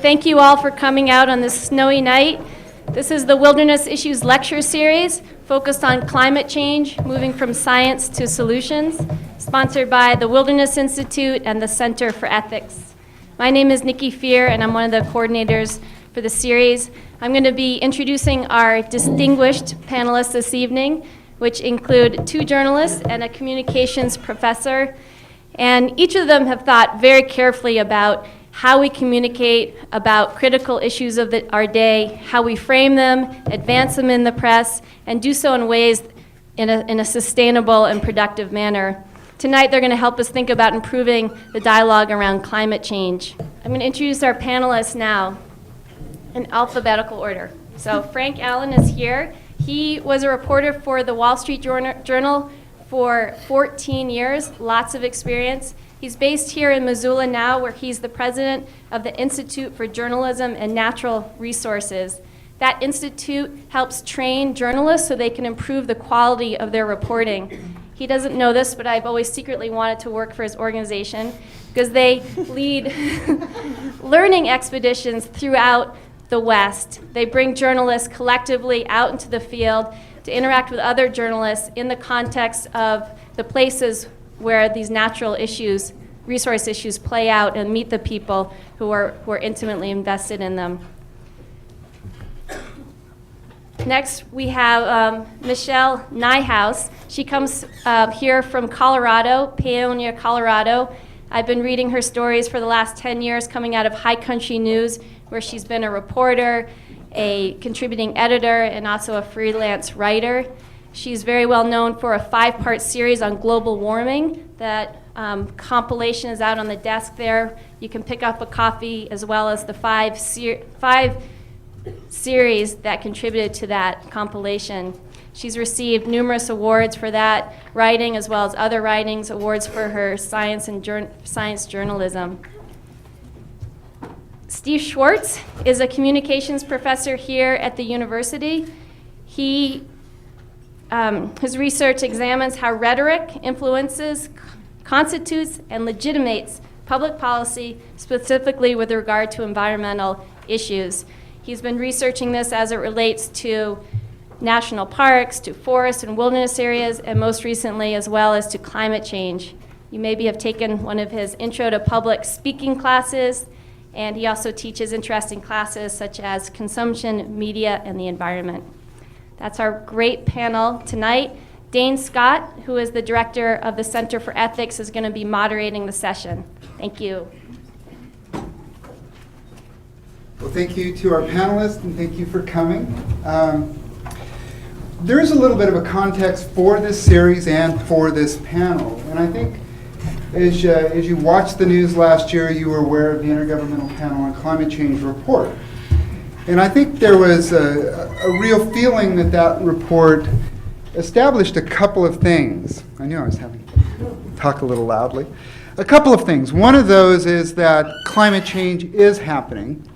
thank you all for coming out on this snowy night. This is the Wilderness Issues Lecture Series focused on climate change, moving from science to solutions, sponsored by the Wilderness Institute and the Center for Ethics. My name is Nikki Fear, and I'm one of the coordinators for the series. I'm going to be introducing our distinguished panelists this evening, which include two journalists and a communications professor. And each of them have thought very carefully about how we communicate about critical issues of our day, how we frame them, advance them in the press, and do so in ways in a sustainable and productive manner. Tonight, they're going to help us think about improving the dialogue around climate change. I'm going to introduce our panelists now in alphabetical order. So Frank Allen is here. He was a reporter for the Wall Street Journal for 14 years, lots of experience. He's based here in Missoula now, where he's the president of the Institute for Journalism and Natural Resources. That institute helps train journalists so they can improve the quality of their reporting. He doesn't know this, but I've always secretly wanted to work for his organization because they lead learning expeditions throughout the West. They bring journalists collectively out into the field to interact with other journalists in the context of the places where these natural issues, resource issues play out, and meet the people who are intimately invested in them. Next, we have Michelle Nijhuis. She comes here from Colorado, Paonia, Colorado. I've been reading her stories for the last 10 years coming out of High Country News, where she's been a reporter, a contributing editor, and also a freelance writer. She's very well known for a 5-part series on global warming. That compilation is out on the desk there. You can pick up a copy, as well as the 5 series that contributed to that compilation. She's received numerous awards for that writing, as well as other writings, awards for her science and science journalism. Steve Schwartz is a communications professor here at the university. His research examines how rhetoric influences, constitutes, and legitimates public policy, specifically with regard to environmental issues. He's been researching this as it relates to national parks, to forests and wilderness areas, and most recently as well as to climate change. You maybe have taken one of his Intro to Public Speaking classes, and he also teaches interesting classes such as consumption, media, and the environment. That's our great panel tonight. Dane Scott, who is the director of the Center for Ethics, is going to be moderating the session. Thank you. Well, thank you to our panelists, and thank you for coming. There is a little bit of a context for this series and for this panel, and I think as you watched the news last year, you were aware of the Intergovernmental Panel on Climate Change report. And I think there was a real feeling that report established a couple of things. I knew I was having to talk a little loudly. A couple of things. One of those is that climate change is happening,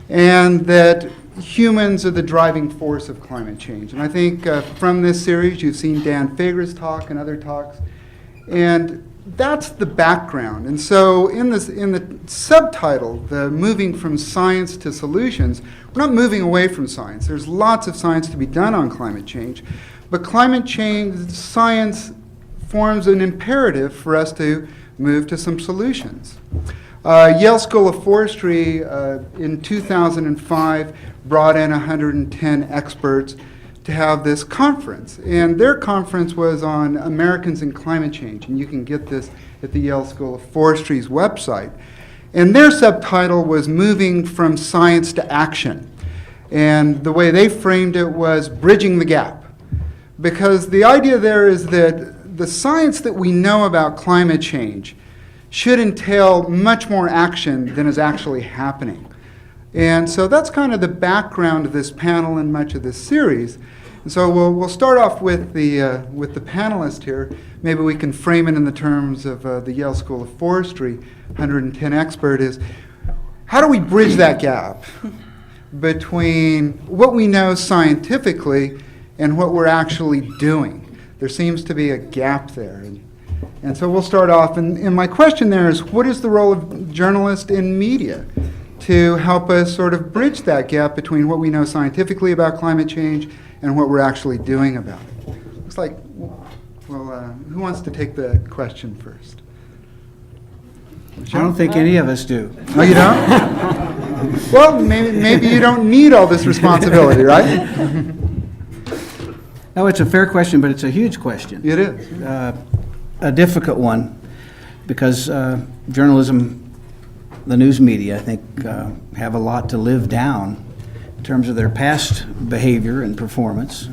and that humans are the driving force of climate change. And I think from this series, you've seen Dan Fager's talk and other talks, and that's the background. And so in the subtitle, the moving from science to solutions, we're not moving away from science. There's lots of science to be done on climate change, but climate change science forms an imperative for us to move to some solutions. Yale School of Forestry in 2005 brought in 110 experts to have this conference. And their conference was on Americans and climate change. And you can get this at the Yale School of Forestry's website. And their subtitle was Moving from Science to Action. And the way they framed it was bridging the gap. Because the idea there is that the science that we know about climate change should entail much more action than is actually happening. And so that's kind of the background of this panel and much of this series. And so we'll start off with the panelist here. Maybe we can frame it in the terms of the Yale School of Forestry 110 expert is, how do we bridge that gap between what we know scientifically and what we're actually doing? There seems to be a gap there. And so we'll start off, and my question there is, what is the role of journalists in media to help us sort of bridge that gap between what we know scientifically about climate change and what we're actually doing about it. Looks like, well, who wants to take the question first? I don't think any of us do. Oh, you don't? Well, maybe you don't need all this responsibility, right? No, it's a fair question, but it's a huge question. It is. A difficult one, because journalism, the news media, I think, have a lot to live down in terms of their past behavior and performance.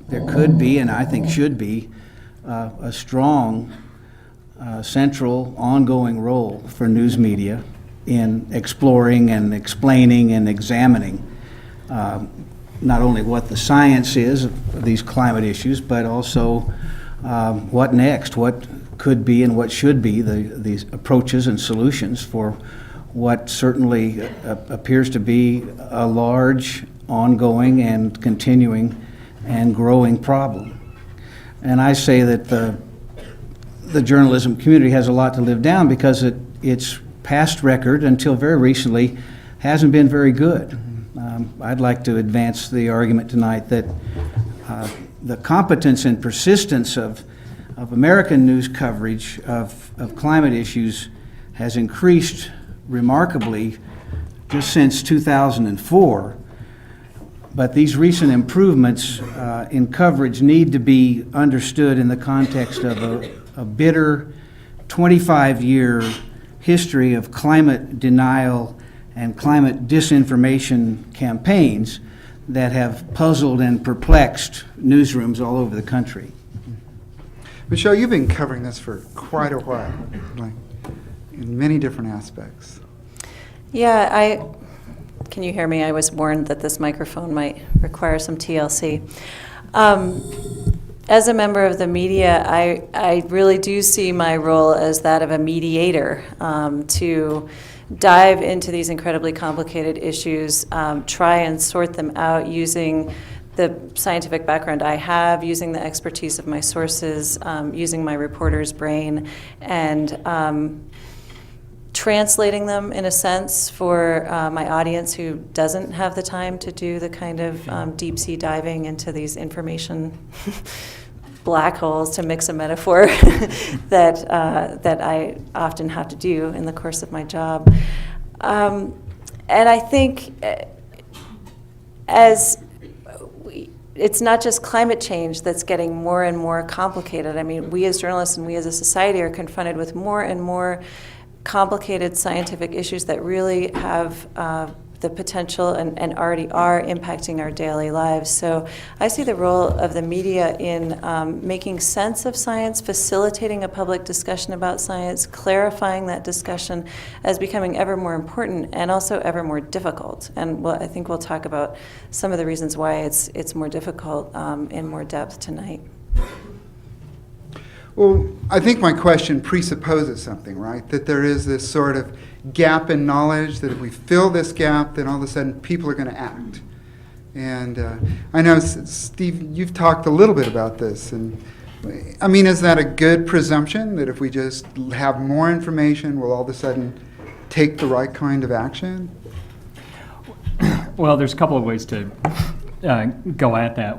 There could be, and I think should be, a strong central, ongoing role for news media in exploring and explaining and examining not only what the science is of these climate issues, but also what next, what could be and what should be these approaches and solutions for what certainly appears to be a large, ongoing, and continuing and growing problem. And I say that the journalism community has a lot to live down because its past record, until very recently, hasn't been very good. I'd like to advance the argument tonight that the competence and persistence of American news coverage of climate issues has increased remarkably just since 2004. But these recent improvements in coverage need to be understood in the context of a bitter 25-year history of climate denial and climate disinformation campaigns that have puzzled and perplexed newsrooms all over the country. Michelle, you've been covering this for quite a while, like in many different aspects. Yeah, can you hear me? I was warned that this microphone might require some TLC. As a member of the media, I really do see my role as that of a mediator to dive into these incredibly complicated issues, try and sort them out using the scientific background I have, using the expertise of my sources, using my reporter's brain, and translating them in a sense for my audience who doesn't have the time to do the kind of deep sea diving into these information black holes, to mix a metaphor, that I often have to do in the course of my job. And I think it's not just climate change that's getting more and more complicated. I mean, we as journalists and we as a society are confronted with more and more complicated scientific issues that really have the potential and already are impacting our daily lives. So I see the role of the media in making sense of science, facilitating a public discussion about science, clarifying that discussion as becoming ever more important and also ever more difficult. And I think we'll talk about some of the reasons why it's more difficult in more depth tonight. Well, I think my question presupposes something, right? That there is this sort of gap in knowledge, that if we fill this gap, then all of a sudden people are going to act. And I know, Steve, you've talked a little bit about this. And I mean, is that a good presumption, that if we just have more information, we'll all of a sudden take the right kind of action? Well, there's a couple of ways to go at that.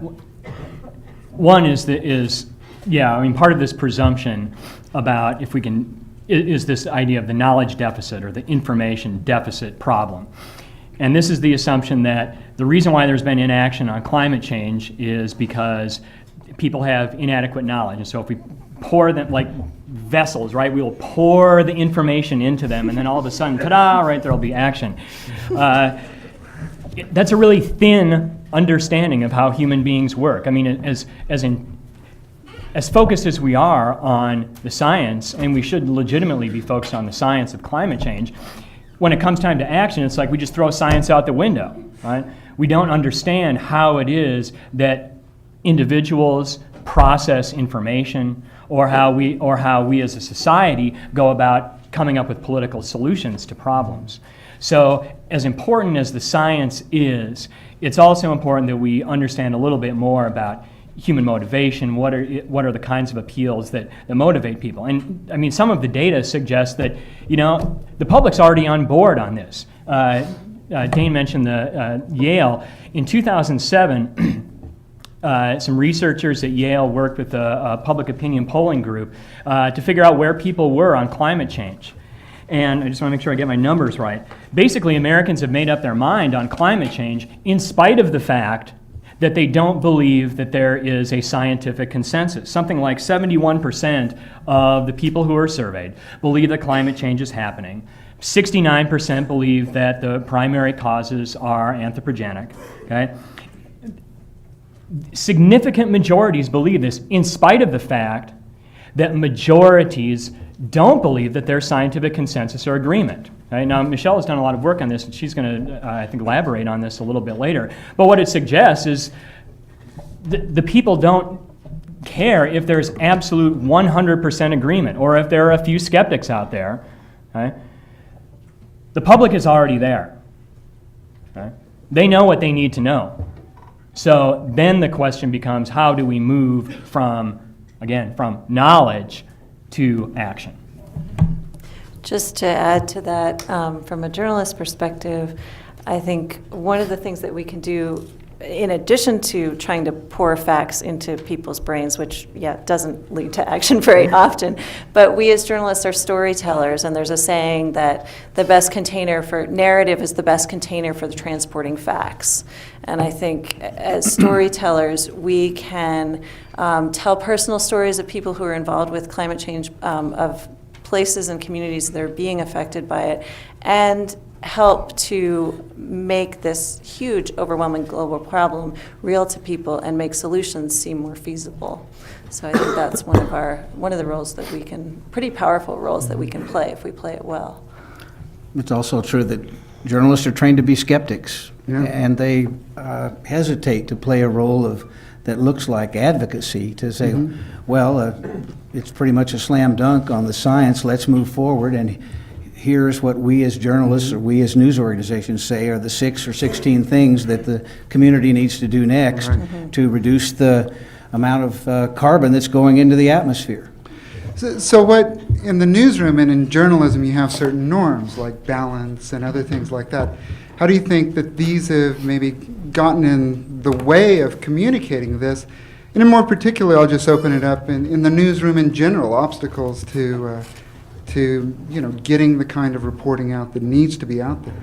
One is part of this presumption about if we can, is this idea of the knowledge deficit or the information deficit problem. And this is the assumption that the reason why there's been inaction on climate change is because people have inadequate knowledge. And so if we pour them like vessels, right, we will pour the information into them, and then all of a sudden, ta-da, right, there'll be action. That's a really thin understanding of how human beings work. I mean, as focused as we are on the science, and we should legitimately be focused on the science of climate change, when it comes time to action, it's like we just throw science out the window, right? We don't understand how it is that individuals process information, or how we as a society go about coming up with political solutions to problems. So as important as the science is, it's also important that we understand a little bit more about human motivation. What are the kinds of appeals that motivate people? And I mean, some of the data suggests that, the public's already on board on this. Dane mentioned the Yale. In 2007, some researchers at Yale worked with a public opinion polling group to figure out where people were on climate change. And I just want to make sure I get my numbers right. Basically, Americans have made up their mind on climate change in spite of the fact that they don't believe that there is a scientific consensus. Something like 71% of the people who are surveyed believe that climate change is happening. 69% believe that the primary causes are anthropogenic. Okay? Significant majorities believe this in spite of the fact that majorities don't believe that there's scientific consensus or agreement. Right? Now, Michelle has done a lot of work on this, and she's going to, I think, elaborate on this a little bit later. But what it suggests is the people don't care if there's absolute 100% agreement or if there are a few skeptics out there. Right? The public is already there. Right? They know what they need to know. So then the question becomes, how do we move from knowledge to action? Just to add to that, from a journalist perspective, I think one of the things that we can do, in addition to trying to pour facts into people's brains, which, doesn't lead to action very often, but we as journalists are storytellers, and there's a saying that the best container for narrative is the best container for the transporting facts. And I think as storytellers, we can tell personal stories of people who are involved with climate change, of places and communities that are being affected by it, and help to make this huge, overwhelming global problem real to people and make solutions seem more feasible. So I think that's one of the roles that we can, pretty powerful roles that we can play if we play it well. It's also true that journalists are trained to be skeptics, Yeah. and they hesitate to play a role that looks like advocacy, to say, it's pretty much a slam dunk on the science, let's move forward, and here's what we as journalists or we as news organizations say are the 6 or 16 things that the community needs to do next to reduce the amount of carbon that's going into the atmosphere. So what, in the newsroom and in journalism, you have certain norms like balance and other things like that. How do you think that these have maybe gotten in the way of communicating this? And in more particular, I'll just open it up in the newsroom in general, obstacles to getting the kind of reporting out that needs to be out there.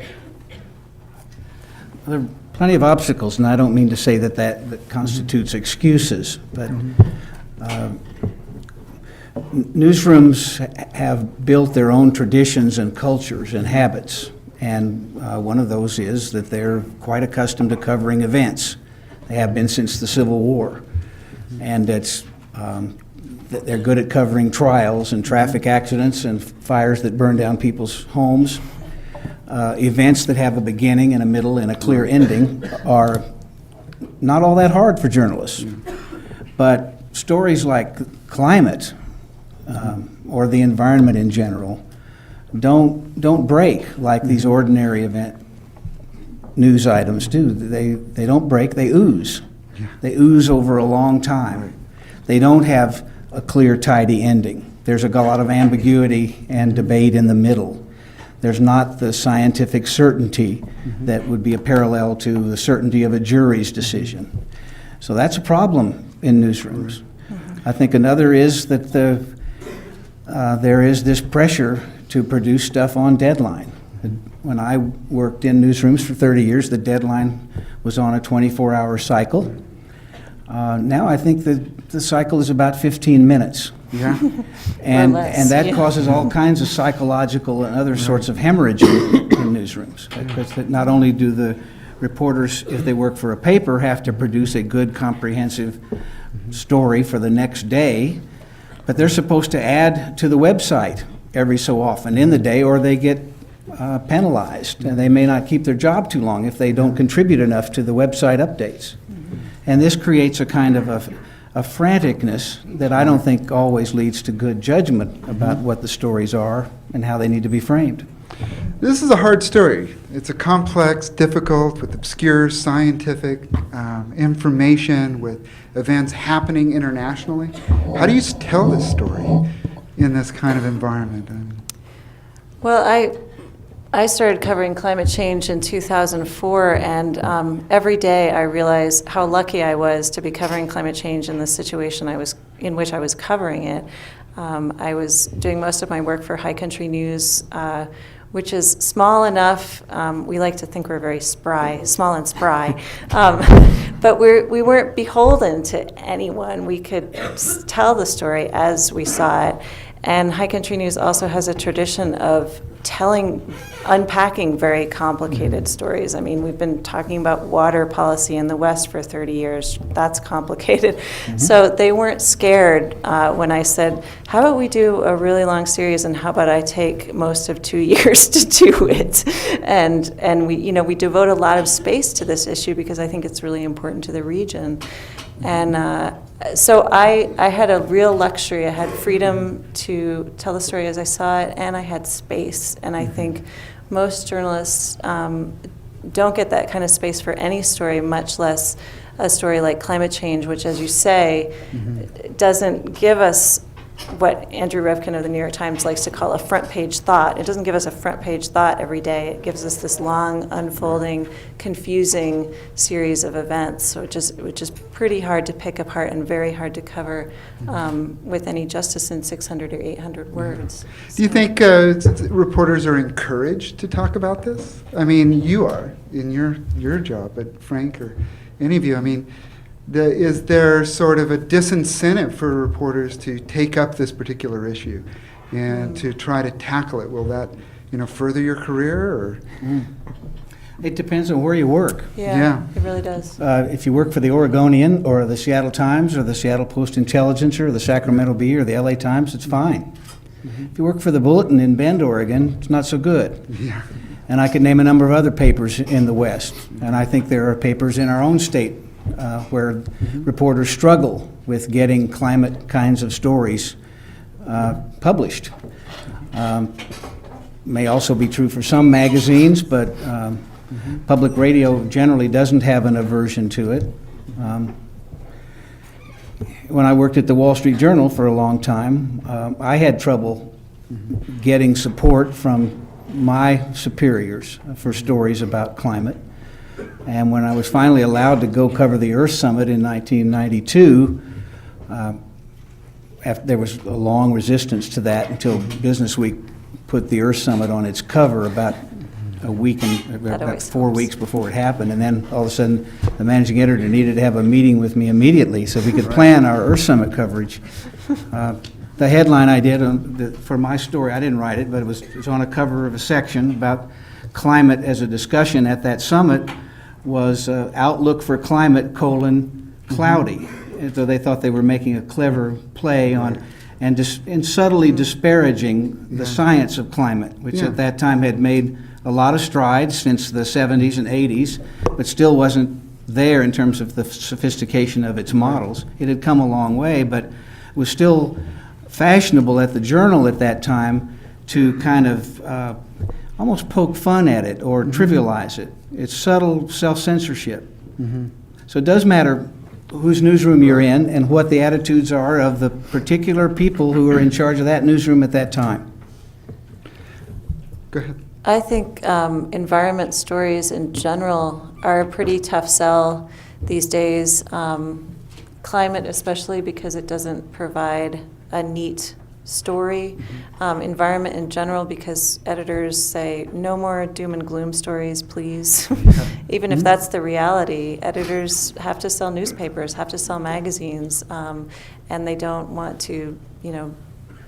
There are plenty of obstacles, and I don't mean to say that constitutes excuses, but newsrooms have built their own traditions and cultures and habits, and one of those is that they're quite accustomed to covering events. They have been since the Civil War, and they're good at covering trials and traffic accidents and fires that burn down people's homes. Events that have a beginning and a middle and a clear ending are not all that hard for journalists. But stories like climate or the environment in general don't break like these ordinary event news items do. They don't break, they ooze. They ooze over a long time. They don't have a clear, tidy ending. There's a lot of ambiguity and debate in the middle. There's not the scientific certainty that would be a parallel to the certainty of a jury's decision. So that's a problem in newsrooms. I think another is that there is this pressure to produce stuff on deadline. When I worked in newsrooms for 30 years, the deadline was on a 24-hour cycle. Now I think the cycle is about 15 minutes. Yeah. And that causes all kinds of psychological and other sorts of hemorrhage in newsrooms. Because that not only do the reporters, if they work for a paper, have to produce a good, comprehensive story for the next day, but they're supposed to add to the website every so often in the day, or they get penalized, and they may not keep their job too long if they don't contribute enough to the website updates. And this creates a kind of a franticness that I don't think always leads to good judgment about what the stories are and how they need to be framed. This is a hard story. It's a complex, difficult, with obscure scientific information, with events happening internationally. How do you tell this story in this kind of environment? Well, I started covering climate change in 2004, and every day I realized how lucky I was to be covering climate change in the situation in which I was covering it. I was doing most of my work for High Country News, which is small enough. We like to think we're very small and spry, but we weren't beholden to anyone. We could tell the story as we saw it. And High Country News also has a tradition of unpacking very complicated stories. I mean, we've been talking about water policy in the West for 30 years. That's complicated. Mm-hmm. So they weren't scared when I said, how about we do a really long series, and how about I take most of 2 years to do it? And we devote a lot of space to this issue because I think it's really important to the region. And so I had a real luxury. I had freedom to tell the story as I saw it, and I had space. And I think most journalists don't get that kind of space for any story, much less a story like climate change, which, as you say, doesn't give us what Andrew Revkin of the New York Times likes to call a front-page thought. It doesn't give us a front-page thought every day. It gives us this long, unfolding, confusing series of events, which is pretty hard to pick apart and very hard to cover with any justice in 600 or 800 words. Do you think reporters are encouraged to talk about this? I mean, you are in your job, but Frank or any of you, I mean, is there sort of a disincentive for reporters to take up this particular issue and to try to tackle it? Will that, further your career, or? It depends on where you work. Yeah. It really does. If you work for the Oregonian or the Seattle Times or the Seattle Post-Intelligencer or the Sacramento Bee or the LA Times, it's fine. If you work for the Bulletin in Bend, Oregon, it's not so good. Yeah. And I could name a number of other papers in the West. And I think there are papers in our own state where reporters struggle with getting climate kinds of stories published. May also be true for some magazines, but public radio generally doesn't have an aversion to it. When I worked at the Wall Street Journal for a long time, I had trouble getting support from my superiors for stories about climate. And when I was finally allowed to go cover the Earth Summit in 1992, there was a long resistance to that until Business Week put the Earth Summit on its cover about a week about 4 weeks before it happened. And then all of a sudden, the managing editor needed to have a meeting with me immediately so we could plan our Earth Summit coverage. The headline I did for my story, I didn't write it, but it was on a cover of a section about climate as a discussion at that summit, was outlook for climate, cloudy. So they thought they were making a clever play on, and subtly disparaging the science of climate, which at that time had made a lot of strides since the 70s and 80s, but still wasn't there in terms of the sophistication of its models. It had come a long way, but was still fashionable at the Journal at that time to kind of almost poke fun at it or trivialize it. It's subtle self-censorship. So it does matter whose newsroom you're in and what the attitudes are of the particular people who are in charge of that newsroom at that time. Go ahead. I think environment stories in general are a pretty tough sell these days. Climate especially, because it doesn't provide a neat story. Environment in general, because editors say, no more doom and gloom stories, please. Even if that's the reality, editors have to sell newspapers, have to sell magazines, and they don't want to,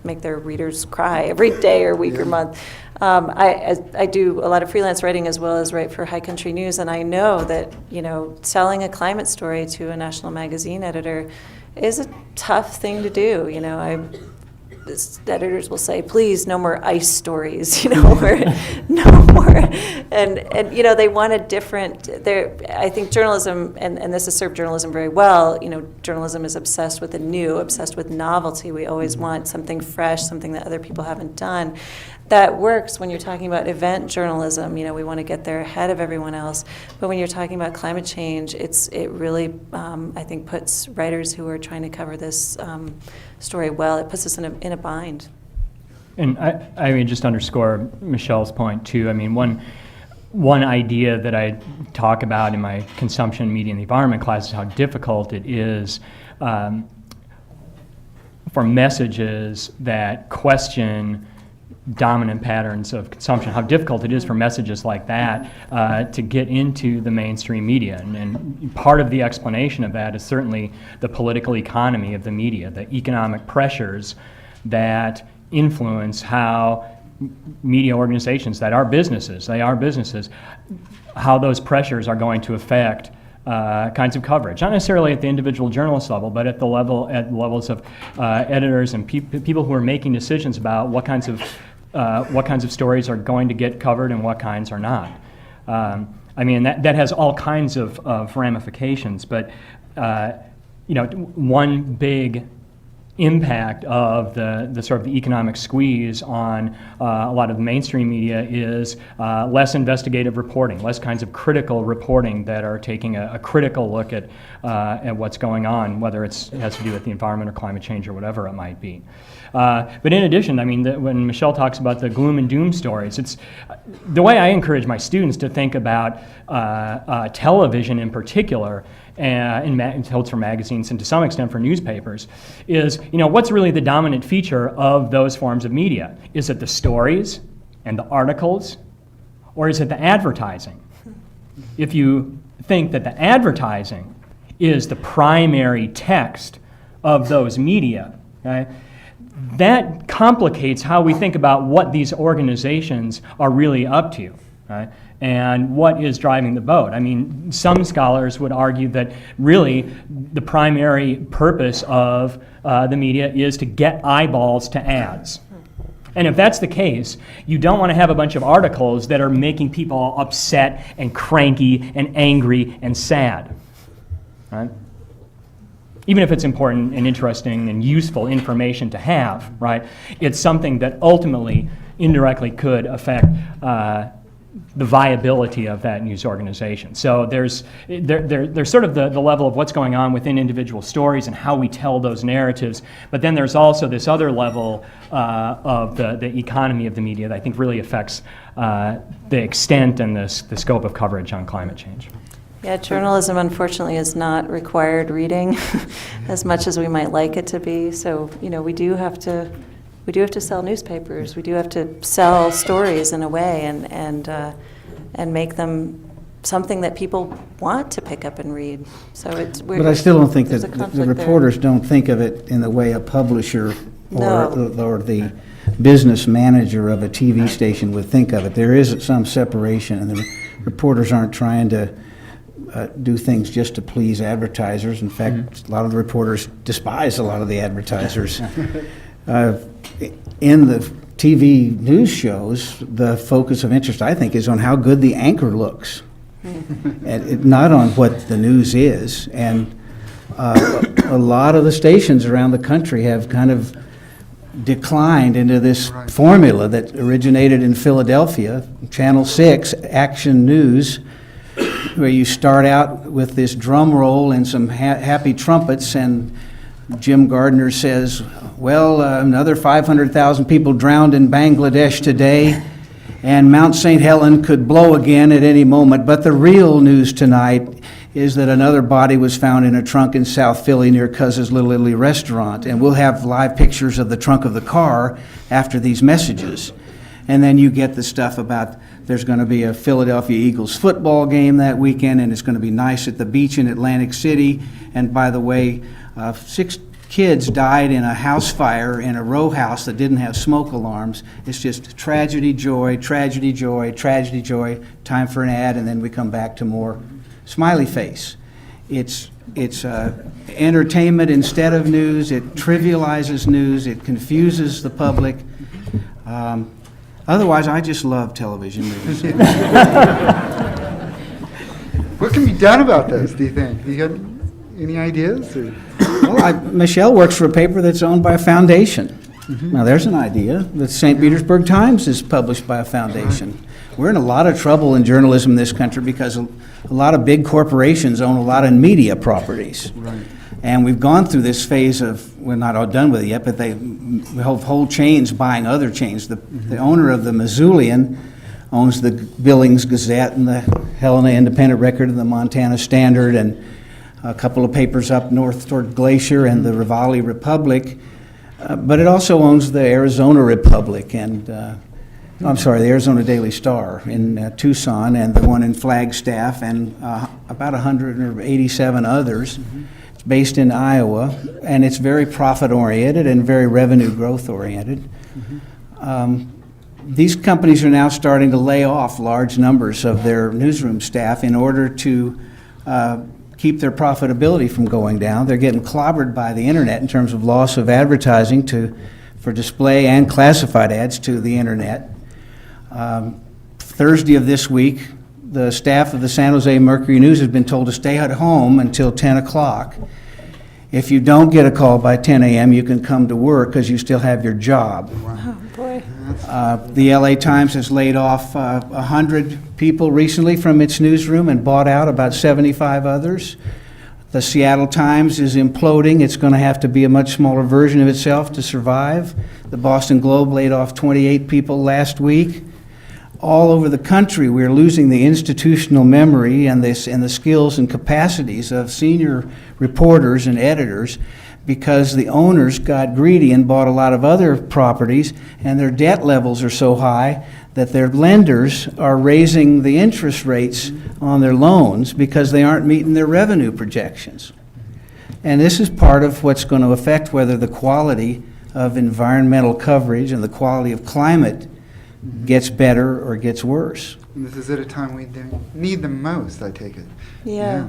make their readers cry every day or week or month. I do a lot of freelance writing as well as write for High Country News, and I know that, selling a climate story to a national magazine editor is a tough thing to do. Editors will say, please, no more ice stories, or no more. And they want a different, I think journalism, and this has served journalism very well, journalism is obsessed with the new, obsessed with novelty. We always want something fresh, something that other people haven't done. That works when you're talking about event journalism. We want to get there ahead of everyone else. But when you're talking about climate change, it really, I think, puts writers who are trying to cover this story well, it puts us in a bind. And I mean, just underscore Michelle's point too. I mean, one idea that I talk about in my consumption, media, and the environment class is how difficult it is for messages that question dominant patterns of consumption, how difficult it is for messages like that to get into the mainstream media. And part of the explanation of that is certainly the political economy of the media, the economic pressures that influence how media organizations that are businesses, how those pressures are going to affect kinds of coverage, not necessarily at the individual journalist level, but at levels of editors and people who are making decisions about what kinds of stories are going to get covered and what kinds are not. I mean, that has all kinds of ramifications, but one big impact of the sort of the economic squeeze on a lot of the mainstream media is less investigative reporting, less kinds of critical reporting that are taking a critical look at what's going on, whether it has to do with the environment or climate change or whatever it might be. But in addition, I mean, when Michelle talks about the gloom and doom stories, it's the way I encourage my students to think about television in particular, and holds for magazines and to some extent for newspapers, is, what's really the dominant feature of those forms of media? Is it the stories and the articles, or is it the advertising? If you think that the advertising is the primary text of those media, okay, that complicates how we think about what these organizations are really up to, right? And what is driving the boat. I mean, some scholars would argue that really the primary purpose of the media is to get eyeballs to ads. And if that's the case, you don't want to have a bunch of articles that are making people upset and cranky and angry and sad, right? Even if it's important and interesting and useful information to have, right? It's something that ultimately, indirectly could affect the viability of that news organization. So there's sort of the level of what's going on within individual stories and how we tell those narratives, but then there's also this other level of the economy of the media that I think really affects the extent and the scope of coverage on climate change. Yeah, journalism unfortunately is not required reading as much as we might like it to be. So, we do have to sell newspapers. We do have to sell stories in a way and make them something that people want to pick up and read. So But I still don't think that there's a the conflict reporters don't think of it in the way a publisher No. or the business manager of a TV station would think of it. There is some separation, and the reporters aren't trying to do things just to please advertisers. In fact, a lot of the reporters despise a lot of the advertisers. In the TV news shows, the focus of interest, I think, is on how good the anchor looks, and not on what the news is. And a lot of the stations around the country have kind of declined into this formula that originated in Philadelphia, Channel 6, Action News, where you start out with this drum roll and some happy trumpets, and Jim Gardner says, well, another 500,000 people drowned in Bangladesh today, and Mount St. Helens could blow again at any moment. But the real news tonight is that another body was found in a trunk in South Philly near Cuz's Little Italy restaurant. And we'll have live pictures of the trunk of the car after these messages. And then you get the stuff about there's going to be a Philadelphia Eagles football game that weekend, and it's going to be nice at the beach in Atlantic City. And by the way, 6 kids died in a house fire in a row house that didn't have smoke alarms. It's just tragedy, joy, tragedy, joy, tragedy, joy, time for an ad, and then we come back to more smiley face. It's entertainment instead of news. It trivializes news. It confuses the public. Otherwise, I just love television news. What can be done about this, do you think? Do you have any ideas? Or? Well, Michelle works for a paper that's owned by a foundation. Now, there's an idea. The St. Petersburg Times is published by a foundation. We're in a lot of trouble in journalism in this country because a lot of big corporations own a lot of media properties. Right. And we've gone through this phase of, we're not all done with it yet, but we have whole chains buying other chains. The owner of the Missoulian owns the Billings Gazette and the Helena Independent Record and the Montana Standard and a couple of papers up north toward Glacier and the Rivali Republic. But it also owns the Arizona Republic and, the Arizona Daily Star in Tucson and the one in Flagstaff and about 187 others. It's based in Iowa, and it's very profit-oriented and very revenue growth-oriented. These companies are now starting to lay off large numbers of their newsroom staff in order to keep their profitability from going down. They're getting clobbered by the internet in terms of loss of advertising for display and classified ads to the internet. Thursday of this week, the staff of the San Jose Mercury News has been told to stay at home until 10 o'clock. If you don't get a call by 10 a.m., you can come to work because you still have your job. Oh, boy. The LA Times has laid off 100 people recently from its newsroom and bought out about 75 others. The Seattle Times is imploding. It's going to have to be a much smaller version of itself to survive. The Boston Globe laid off 28 people last week. All over the country, we're losing the institutional memory and the skills and capacities of senior reporters and editors because the owners got greedy and bought a lot of other properties, and their debt levels are so high that their lenders are raising the interest rates on their loans because they aren't meeting their revenue projections. And this is part of what's going to affect whether the quality of environmental coverage and the quality of climate gets better or gets worse. And this is at a time we need them most, I take it. Yeah.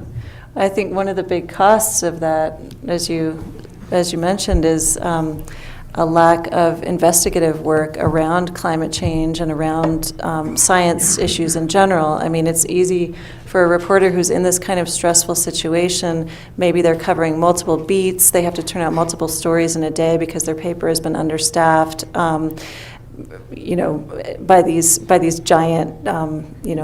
I think one of the big costs of that, as you mentioned, is a lack of investigative work around climate change and around science issues in general. I mean, it's easy for a reporter who's in this kind of stressful situation. Maybe they're covering multiple beats. They have to turn out multiple stories in a day because their paper has been understaffed. By these giant,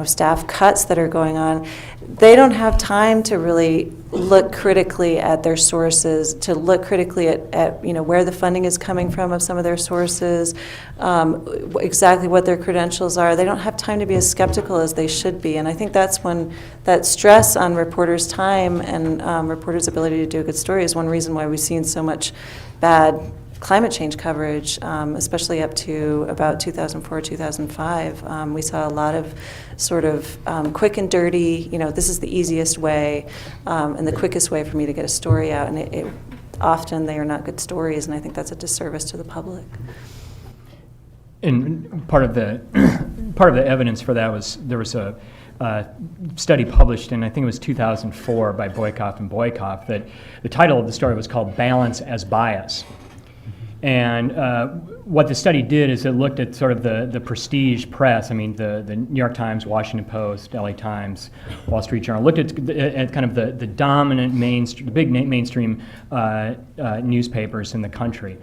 staff cuts that are going on, they don't have time to really look critically at their sources, to look critically at where the funding is coming from of some of their sources, exactly what their credentials are. They don't have time to be as skeptical as they should be, and I think that's when that stress on reporters' time and reporters' ability to do a good story is one reason why we've seen so much bad climate change coverage, especially up to about 2004, 2005. We saw a lot of sort of quick and dirty, this is the easiest way and the quickest way for me to get a story out. And often they are not good stories, and I think that's a disservice to the public. And part of the evidence for that was there was a study published in, I think it was 2004 by Boykoff and Boykoff, that the title of the story was called Balance as Bias. And what the study did is it looked at sort of the prestige press. I mean, the New York Times, Washington Post, LA Times, Wall Street Journal, looked at kind of the dominant mainstream, the big mainstream newspapers in the country.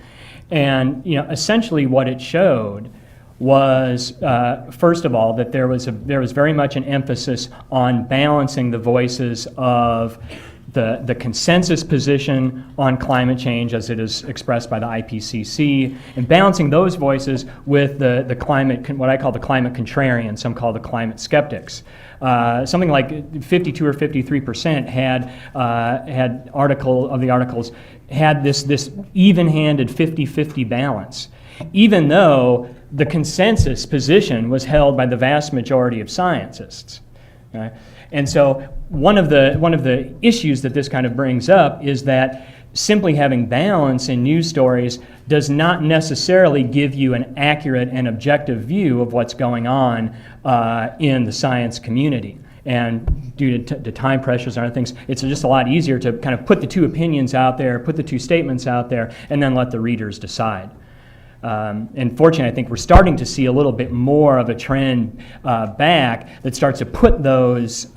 And essentially what it showed was, first of all, that there was very much an emphasis on balancing the voices of the consensus position on climate change as it is expressed by the IPCC, and balancing those voices with the climate, what I call the climate contrarians, some call the climate skeptics. Something like 52 or 53% had articles had this even-handed 50-50 balance, even though the consensus position was held by the vast majority of scientists. Okay? And so one of the issues that this kind of brings up is that simply having balance in news stories does not necessarily give you an accurate and objective view of what's going on in the science community. And due to time pressures and other things, it's just a lot easier to kind of put the two opinions out there, put the two statements out there, and then let the readers decide. And fortunately, I think we're starting to see a little bit more of a trend back that starts to put those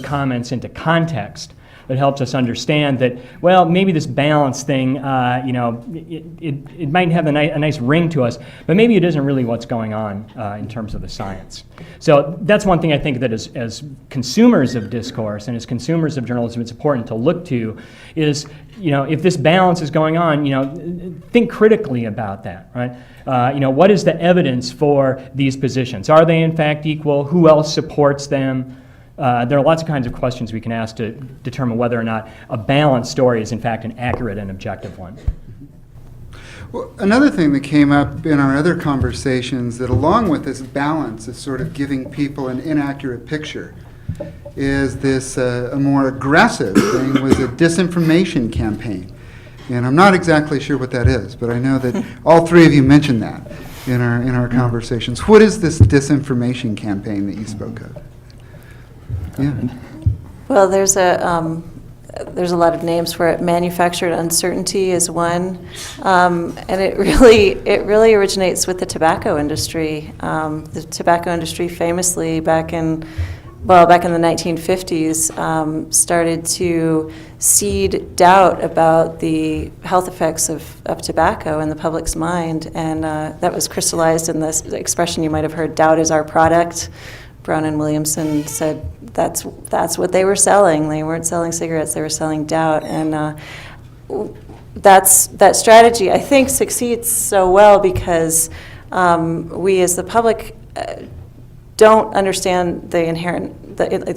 comments into context It helps us understand that, well, maybe this balance thing, it might have a nice ring to us, but maybe it isn't really what's going on in terms of the science. So that's one thing I think that as consumers of discourse and as consumers of journalism, it's important to look to is, if this balance is going on, think critically about that, right? What is the evidence for these positions? Are they in fact equal? Who else supports them? There are lots of kinds of questions we can ask to determine whether or not a balanced story is in fact an accurate and objective one. Well, another thing that came up in our other conversations that along with this balance is sort of giving people an inaccurate picture is this a more aggressive thing was a disinformation campaign. And I'm not exactly sure what that is, but I know that all three of you mentioned that in our conversations. What is this disinformation campaign that you spoke of? Yeah. Well, there's a lot of names for it. Manufactured uncertainty is one, and it really originates with the tobacco industry. The tobacco industry famously back in the 1950s started to seed doubt about the health effects of tobacco in the public's mind, and that was crystallized in this expression you might have heard, "Doubt is our product." Brown and Williamson said that's what they were selling. They weren't selling cigarettes, they were selling doubt. And that strategy, I think, succeeds so well because we as the public don't understand the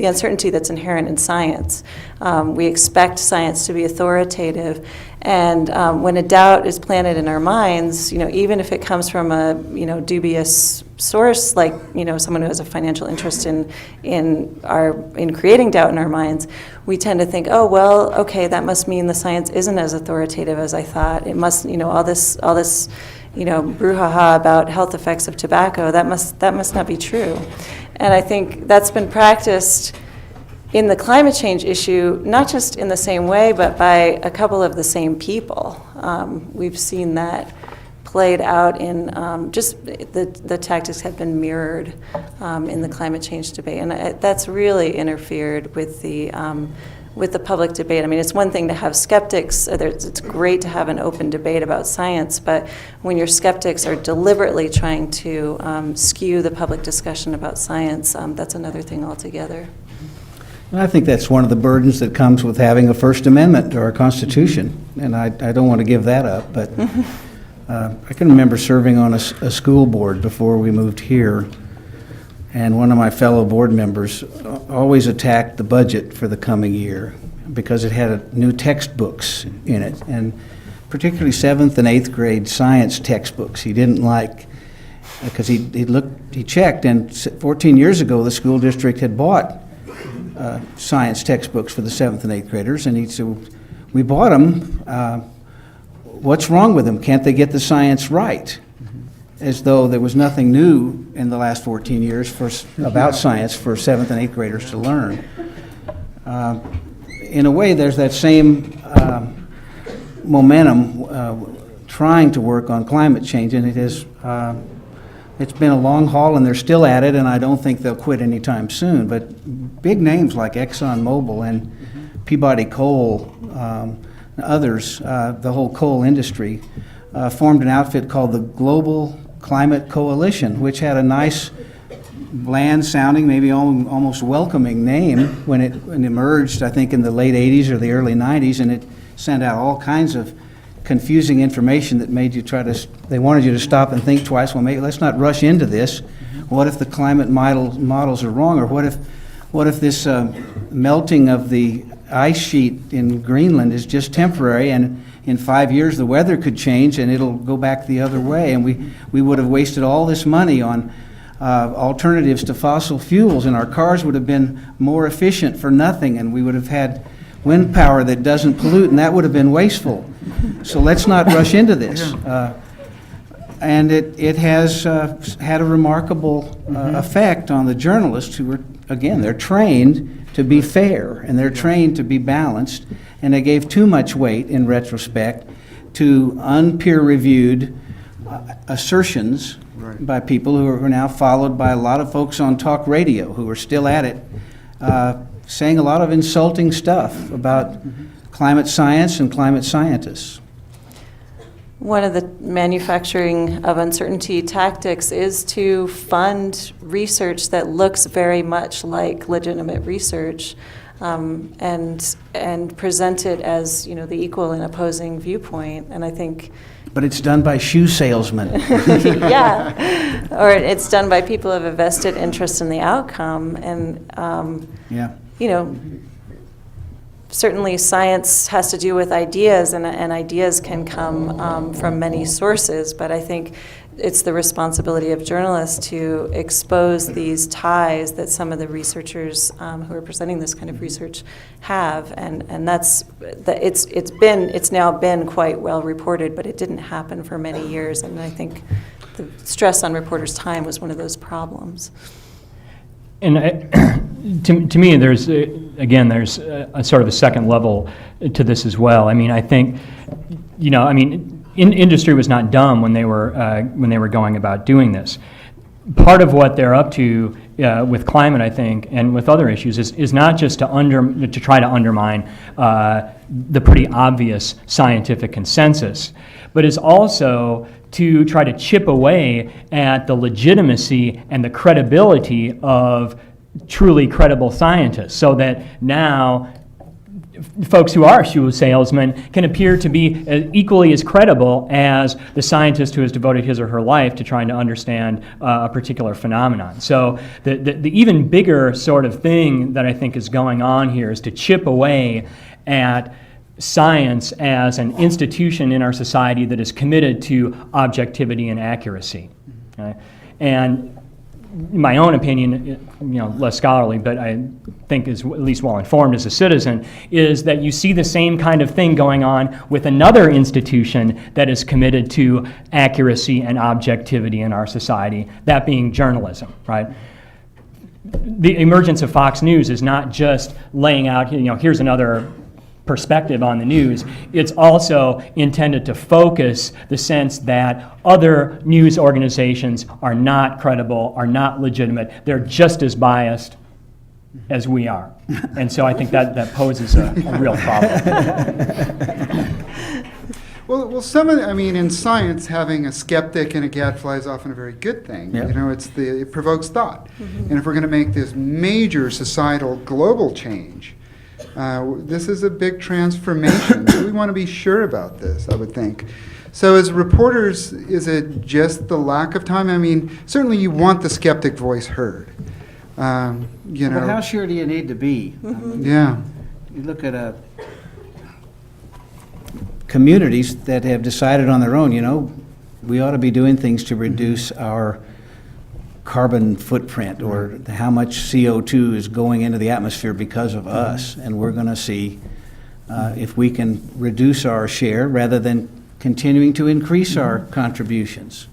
uncertainty that's inherent in science. We expect science to be authoritative, and when a doubt is planted in our minds, even if it comes from a dubious source, like someone who has a financial interest in creating doubt in our minds, we tend to think, oh well, okay, that must mean the science isn't as authoritative as I thought. It must, all this brouhaha about health effects of tobacco, that must not be true. And I think that's been practiced in the climate change issue, not just in the same way, but by a couple of the same people. We've seen that played out in just the tactics have been mirrored in the climate change debate, and that's really interfered with the public debate. I mean, it's one thing to have skeptics. It's great to have an open debate about science, but when your skeptics are deliberately trying to skew the public discussion about science, that's another thing altogether. I think that's one of the burdens that comes with having a First Amendment to our Constitution, and I don't want to give that up, but I can remember serving on a school board before we moved here, and one of my fellow board members always attacked the budget for the coming year because it had new textbooks in it, and particularly 7th and 8th grade science textbooks. He didn't like, because he checked, and 14 years ago the school district had bought science textbooks for the 7th and 8th graders, and he said, we bought them, what's wrong with them? Can't they get the science right? As though there was nothing new in the last 14 years about science for 7th and 8th graders to learn. In a way, there's that same momentum trying to work on climate change, and it's been a long haul, and they're still at it, and I don't think they'll quit anytime soon. But big names like ExxonMobil and Peabody Coal, others, the whole coal industry, formed an outfit called the Global Climate Coalition, which had a nice, bland-sounding, maybe almost welcoming name when it emerged, I think, in the late 80s or the early 90s, and it sent out all kinds of confusing information that made you they wanted you to stop and think twice. Well, maybe let's not rush into this. What if the climate models are wrong, or what if this melting of the ice sheet in Greenland is just temporary, and in 5 years the weather could change and it'll go back the other way, and we would have wasted all this money on alternatives to fossil fuels, and our cars would have been more efficient for nothing, and we would have had wind power that doesn't pollute, and that would have been wasteful. So let's not rush into this. And it has had a remarkable effect on the journalists who were, again, they're trained to be fair, and they're trained to be balanced, and they gave too much weight, in retrospect, to unpeer-reviewed assertions by people who are now followed by a lot of folks on talk radio who are still at it, saying a lot of insulting stuff about climate science and climate scientists. One of the manufacturing of uncertainty tactics is to fund research that looks very much like legitimate research, and present it as, you know, the equal and opposing viewpoint. And I think, But it's done by shoe salesmen. yeah, or it's done by people who have a vested interest in the outcome. And Yeah. you know, certainly science has to do with ideas, and ideas can come from many sources, but I think it's the responsibility of journalists to expose these ties that some of the researchers who are presenting this kind of research have, and it's now been quite well reported, but it didn't happen for many years, and I think the stress on reporters' time was one of those problems. And to me, there's a sort of a second level to this as well. I mean, I think, industry was not dumb when they were going about doing this. Part of what they're up to with climate, I think, and with other issues is not just to try to undermine the pretty obvious scientific consensus, but is also to try to chip away at the legitimacy and the credibility of truly credible scientists, so that now folks who are shoe salesmen can appear to be equally as credible as the scientist who has devoted his or her life to trying to understand a particular phenomenon. So the even bigger sort of thing that I think is going on here is to chip away at science as an institution in our society that is committed to objectivity and accuracy. Okay? And my own opinion, less scholarly, but I think is at least well informed as a citizen, is that you see the same kind of thing going on with another institution that is committed to accuracy and objectivity in our society, that being journalism, right? The emergence of Fox News is not just laying out, here's another perspective on the news. It's also intended to focus the sense that other news organizations are not credible, are not legitimate. They're just as biased as we are. And so I think that poses a real problem. Well, in science, having a skeptic and a gadfly is often a very good thing. Yep. It provokes thought. And if we're going to make this major societal global change, this is a big transformation. So we want to be sure about this, I would think. So as reporters, is it just the lack of time? I mean, certainly you want the skeptic voice heard. But how sure do you need to be? Yeah. You look at communities that have decided on their own, we ought to be doing things to reduce our carbon footprint, or how much CO2 is going into the atmosphere because of us, and we're going to see if we can reduce our share rather than continuing to increase our contributions.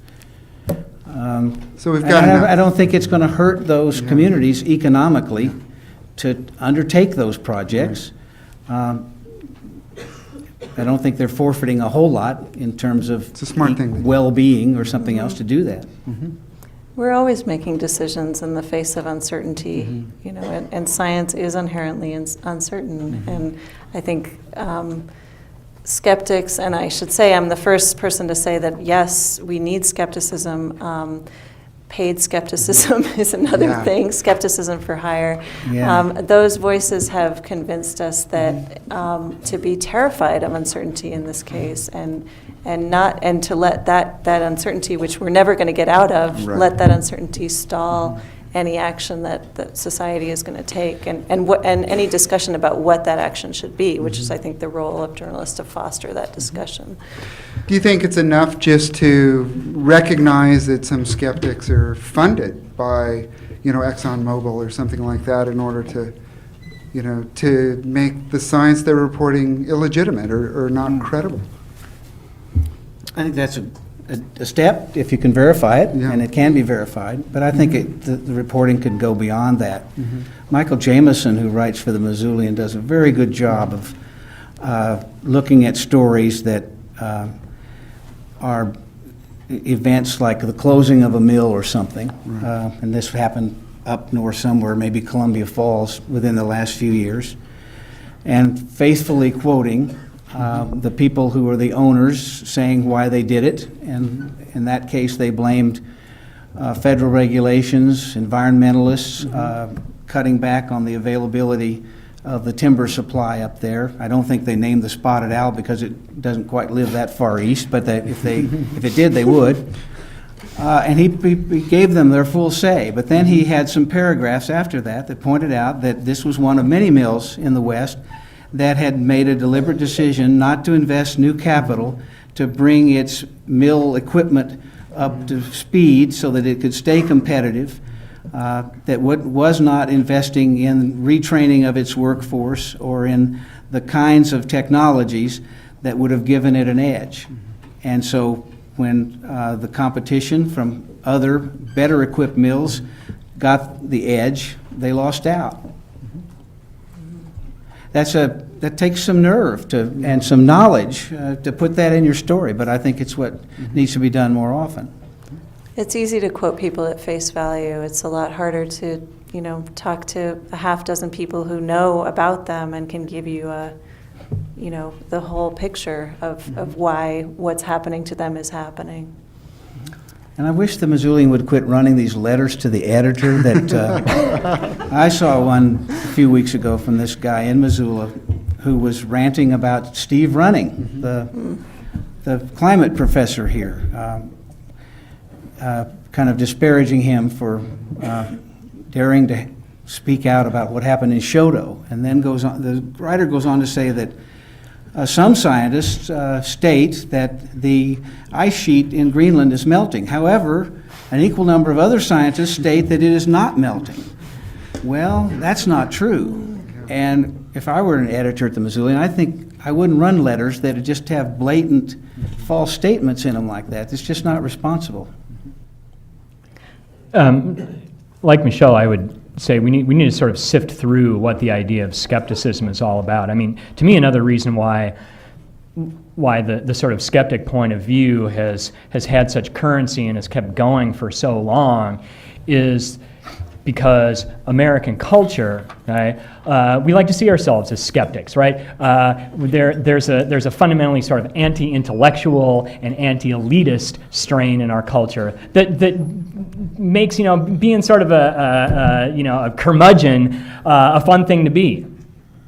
So we've got I don't think it's going to hurt those communities economically to undertake those projects. I don't think they're forfeiting a whole lot in terms of It's a smart thing to do. well-being or something else to do that. We're always making decisions in the face of uncertainty, and science is inherently uncertain. And I think skeptics, and I should say I'm the first person to say that, yes, we need skepticism. Paid skepticism is another thing, skepticism for hire. Yeah. Those voices have convinced us that to be terrified of uncertainty in this case, and to let that uncertainty, which we're never going to get out of, let that uncertainty stall any action that society is going to take, and any discussion about what that action should be, which is, I think, the role of journalists to foster that discussion. Do you think it's enough just to recognize that some skeptics are funded by, ExxonMobil or something like that in order to, to make the science they're reporting illegitimate or not credible? I think that's a step, if you can verify it, Yeah. and it can be verified, but I think the reporting could go beyond that. Michael Jameson, who writes for the Missoulian, does a very good job of looking at stories that are events like the closing of a mill or something, and this happened up north somewhere, maybe Columbia Falls, within the last few years, and faithfully quoting the people who are the owners, saying why they did it. And in that case, they blamed federal regulations, environmentalists, cutting back on the availability of the timber supply up there. I don't think they named the spotted owl because it doesn't quite live that far east, but if it did, they would. And he gave them their full say. But then he had some paragraphs after that pointed out that this was one of many mills in the West that had made a deliberate decision not to invest new capital to bring its mill equipment up to speed so that it could stay competitive, that was not investing in retraining of its workforce or in the kinds of technologies that would have given it an edge. And so when the competition from other better equipped mills got the edge, they lost out. That takes some nerve and some knowledge to put that in your story, but I think it's what needs to be done more often. It's easy to quote people at face value. It's a lot harder to, talk to a half dozen people who know about them and can give you the whole picture of why what's happening to them is happening. And I wish the Missoulian would quit running these letters to the editor that I saw one a few weeks ago from this guy in Missoula who was ranting about Steve Running, the climate professor here, kind of disparaging him for daring to speak out about what happened in Shodo. And then the writer goes on to say that some scientists state that the ice sheet in Greenland is melting. However, an equal number of other scientists state that it is not melting. Well, that's not true. And if I were an editor at the Missoulian, I think I wouldn't run letters that just have blatant false statements in them like that. It's just not responsible. Like Michelle, I would say we need to sort of sift through what the idea of skepticism is all about. I mean, to me, another reason why the sort of skeptic point of view has had such currency and has kept going for so long is because American culture, right? We like to see ourselves as skeptics, right? There's a fundamentally sort of anti-intellectual and anti-elitist strain in our culture that makes being sort of a curmudgeon a fun thing to be,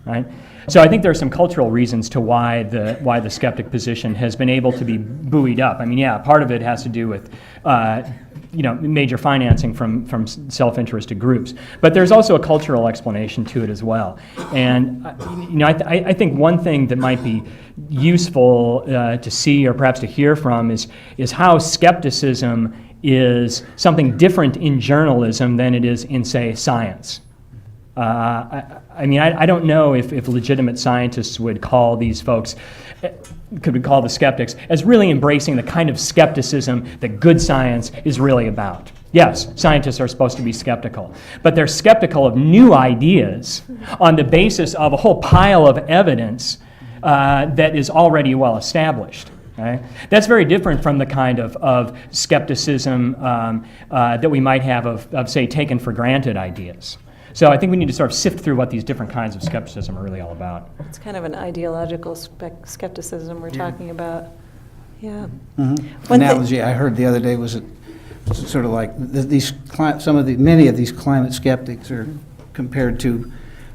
right? So I think there are some cultural reasons to why the skeptic position has been able to be buoyed up. I mean, yeah, part of it has to do with major financing from self-interested groups. But there's also a cultural explanation to it as well. And I think one thing that might be useful to see or perhaps to hear from is how skepticism is something different in journalism than it is in, say, science. I don't know if legitimate scientists would call these folks, could we call the skeptics, as really embracing the kind of skepticism that good science is really about. Yes, scientists are supposed to be skeptical, but they're skeptical of new ideas on the basis of a whole pile of evidence that is already well established. Right? That's very different from the kind of skepticism that we might have of, say, taken for granted ideas. So I think we need to sort of sift through what these different kinds of skepticism are really all about. It's kind of an ideological skepticism we're talking about. Yeah. Mm-hmm. Analogy I heard the other day was sort of like many of these climate skeptics are compared to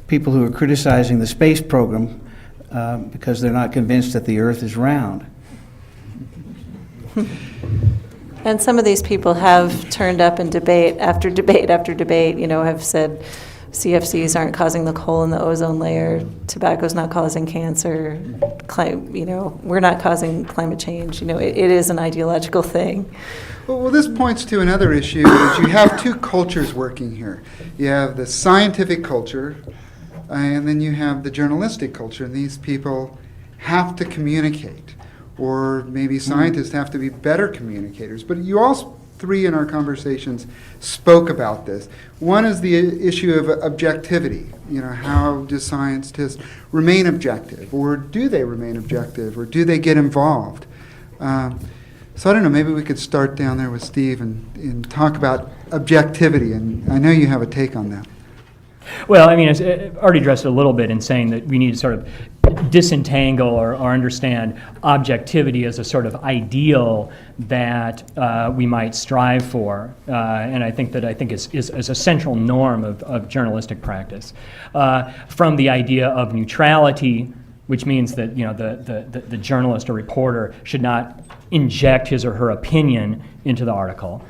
people who are criticizing the space program because they're not convinced that the Earth is round. And some of these people have turned up in debate after debate after debate, have said CFCs aren't causing the hole in the ozone layer, tobacco's not causing cancer, we're not causing climate change. It is an ideological thing. Well, this points to another issue, is you have two cultures working here. You have the scientific culture, and then you have the journalistic culture, and these people have to communicate. Or maybe scientists have to be better communicators. But you all three in our conversations spoke about this. One is the issue of objectivity. How do scientists remain objective? Or do they remain objective? Or do they get involved? So I don't know, maybe we could start down there with Steve and talk about objectivity, and I know you have a take on that. Well, I mean, I've already addressed it a little bit in saying that we need to sort of disentangle or understand objectivity as a sort of ideal that we might strive for, and I think is a central norm of journalistic practice. From the idea of neutrality, which means that the journalist or reporter should not inject his or her opinion into the article,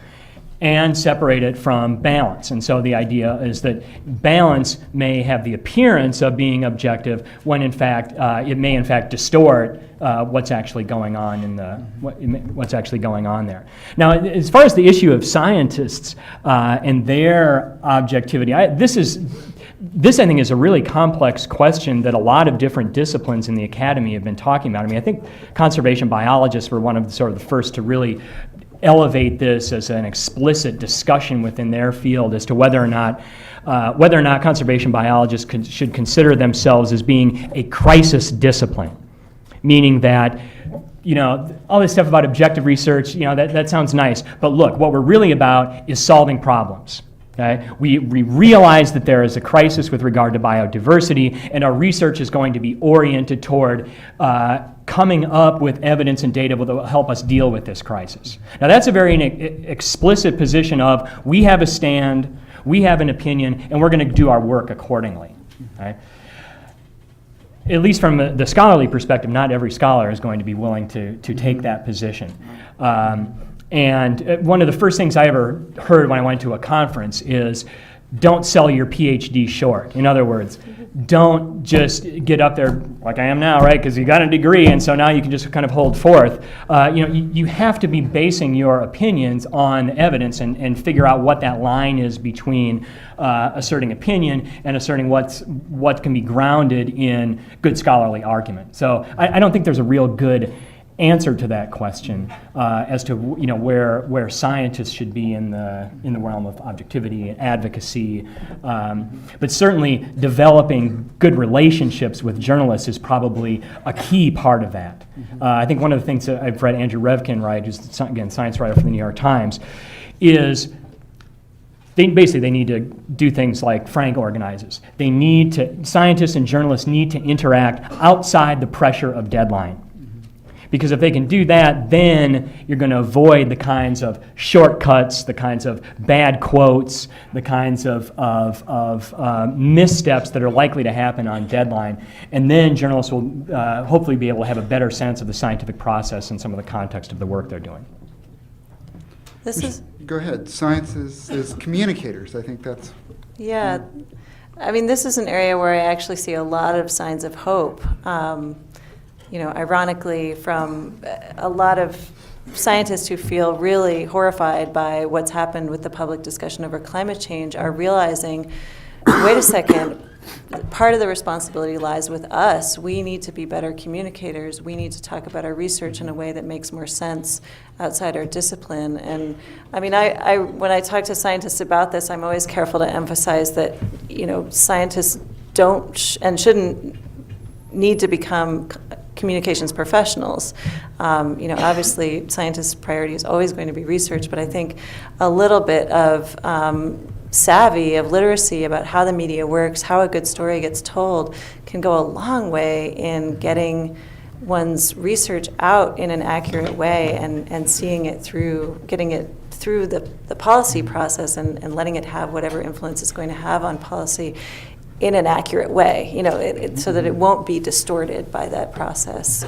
and separate it from balance. And so the idea is that balance may have the appearance of being objective when in fact it may in fact distort what's actually going on what's actually going on there. Now, as far as the issue of scientists and their objectivity, this I think is a really complex question that a lot of different disciplines in the academy have been talking about. I mean, I think conservation biologists were one of the first to really elevate this as an explicit discussion within their field as to whether or not conservation biologists should consider themselves as being a crisis discipline, meaning that all this stuff about objective research, that sounds nice, but look, what we're really about is solving problems. Okay? We realize that there is a crisis with regard to biodiversity, and our research is going to be oriented toward coming up with evidence and data that will help us deal with this crisis. Now, that's a very explicit position of we have a stand, we have an opinion, and we're going to do our work accordingly. Okay? At least from the scholarly perspective, not every scholar is going to be willing to take that position. And one of the first things I ever heard when I went to a conference is, don't sell your PhD short. In other words, don't just get up there like I am now, right? Because you got a degree, and so now you can just kind of hold forth. You have to be basing your opinions on evidence and figure out what that line is between asserting opinion and asserting what can be grounded in good scholarly argument. So I don't think there's a real good answer to that question as to where scientists should be in the realm of objectivity and advocacy, but certainly developing good relationships with journalists is probably a key part of that. I think one of the things that I've read Andrew Revkin write, who's again science writer for the New York Times, is they need to do things like Frank organizes. Scientists and journalists need to interact outside the pressure of deadline. Because if they can do that, then you're going to avoid the kinds of shortcuts, the kinds of bad quotes, the kinds of missteps that are likely to happen on deadline. And then journalists will hopefully be able to have a better sense of the scientific process and some of the context of the work they're doing. Go ahead. Science is communicators. I think that's... Yeah. I mean, this is an area where I actually see a lot of signs of hope. Ironically, from a lot of scientists who feel really horrified by what's happened with the public discussion over climate change are realizing, wait a second, part of the responsibility lies with us. We need to be better communicators. We need to talk about our research in a way that makes more sense outside our discipline. And I mean, I when I talk to scientists about this, I'm always careful to emphasize that, scientists don't and shouldn't need to become communications professionals. Obviously, scientists' priority is always going to be research, but I think a little bit of savvy, of literacy about how the media works, how a good story gets told, can go a long way in getting one's research out in an accurate way and seeing it through, getting it through the policy process and letting it have whatever influence it's going to have on policy in an accurate way, so that it won't be distorted by that process.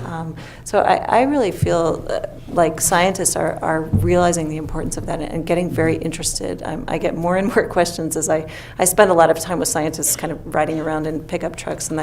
So I really feel like scientists are realizing the importance of that and getting very interested. I get more and more questions as I spend a lot of time with scientists kind of riding around in pickup trucks and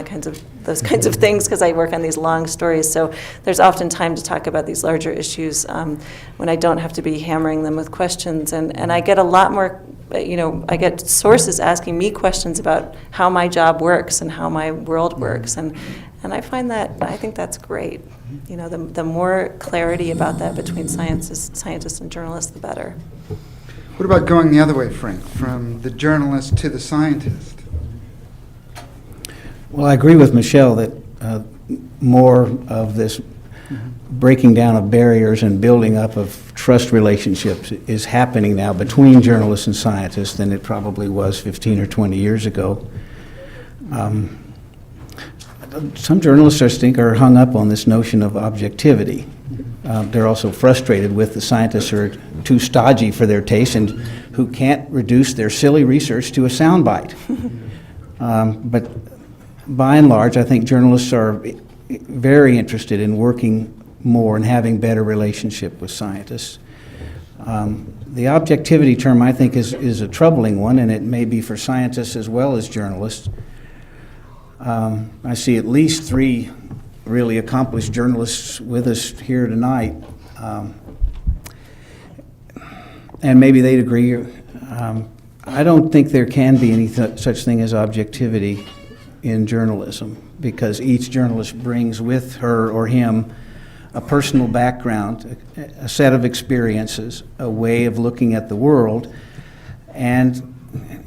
those kinds of things because I work on these long stories. So there's often time to talk about these larger issues when I don't have to be hammering them with questions. And I get a lot more I get sources asking me questions about how my job works and how my world works, and I think that's great. The more clarity about that between scientists and journalists, the better. What about going the other way, Frank, from the journalist to the scientist? Well, I agree with Michelle that more of this breaking down of barriers and building up of trust relationships is happening now between journalists and scientists than it probably was 15 or 20 years ago. Some journalists, I think, are hung up on this notion of objectivity. They're also frustrated with the scientists who are too stodgy for their taste and who can't reduce their silly research to a soundbite. But by and large, I think journalists are very interested in working more and having better relationship with scientists. The objectivity term, I think, is a troubling one, and it may be for scientists as well as journalists. I see at least 3 really accomplished journalists with us here tonight, and maybe they'd agree. I don't think there can be any such thing as objectivity in journalism, because each journalist brings with her or him a personal background, a set of experiences, a way of looking at the world, and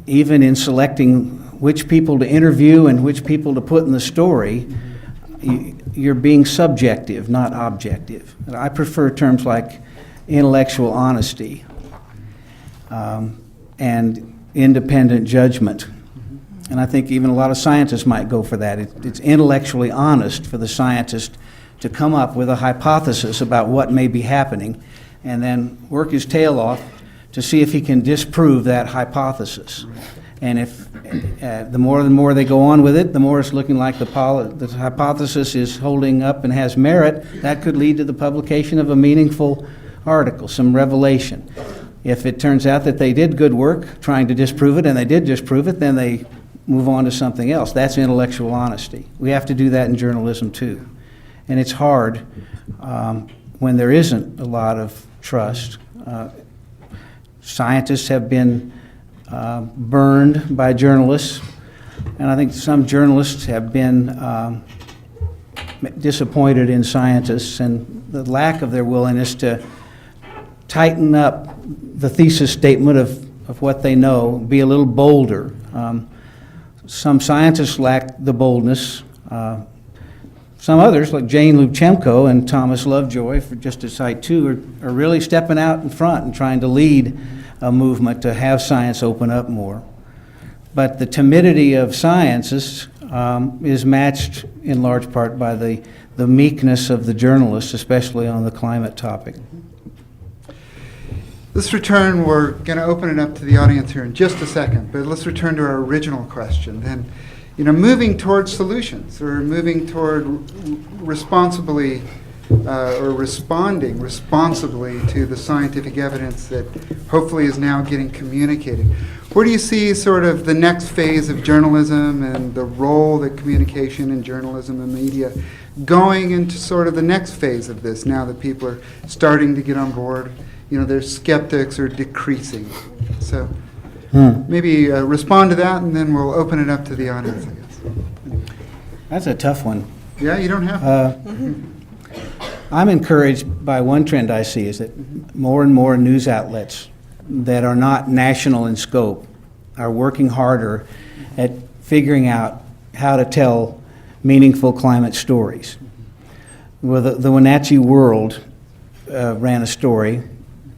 even in selecting which people to interview and which people to put in the story, you're being subjective, not objective. I prefer terms like intellectual honesty and independent judgment. And I think even a lot of scientists might go for that. It's intellectually honest for the scientist to come up with a hypothesis about what may be happening and then work his tail off to see if he can disprove that hypothesis. And if the more they go on with it, the more it's looking like the hypothesis is holding up and has merit, that could lead to the publication of a meaningful article, some revelation. If it turns out that they did good work trying to disprove it and they did disprove it, then they move on to something else. That's intellectual honesty. We have to do that in journalism too. And it's hard when there isn't a lot of trust. Scientists have been burned by journalists, and I think some journalists have been disappointed in scientists and the lack of their willingness to tighten up the thesis statement of what they know, be a little bolder. Some scientists lack the boldness. Some others, like Jane Lubchenco and Thomas Lovejoy, for just to cite 2, are really stepping out in front and trying to lead a movement to have science open up more. But the timidity of scientists is matched in large part by the meekness of the journalists, especially on the climate topic. Let's return, we're going to open it up to the audience here in just a second, but let's return to our original question. Then, moving toward solutions, or moving toward responsibly, or responding responsibly to the scientific evidence that hopefully is now getting communicated. Where do you see sort of the next phase of journalism and the role that communication and journalism and media going into sort of the next phase of this now that people are starting to get on board? Their skeptics are decreasing. So maybe respond to that, and then we'll open it up to the audience, I guess. That's a tough one. Yeah, you don't have to. I'm encouraged by one trend I see is that more and more news outlets that are not national in scope are working harder at figuring out how to tell meaningful climate stories. Well, the Wenatchee World ran a story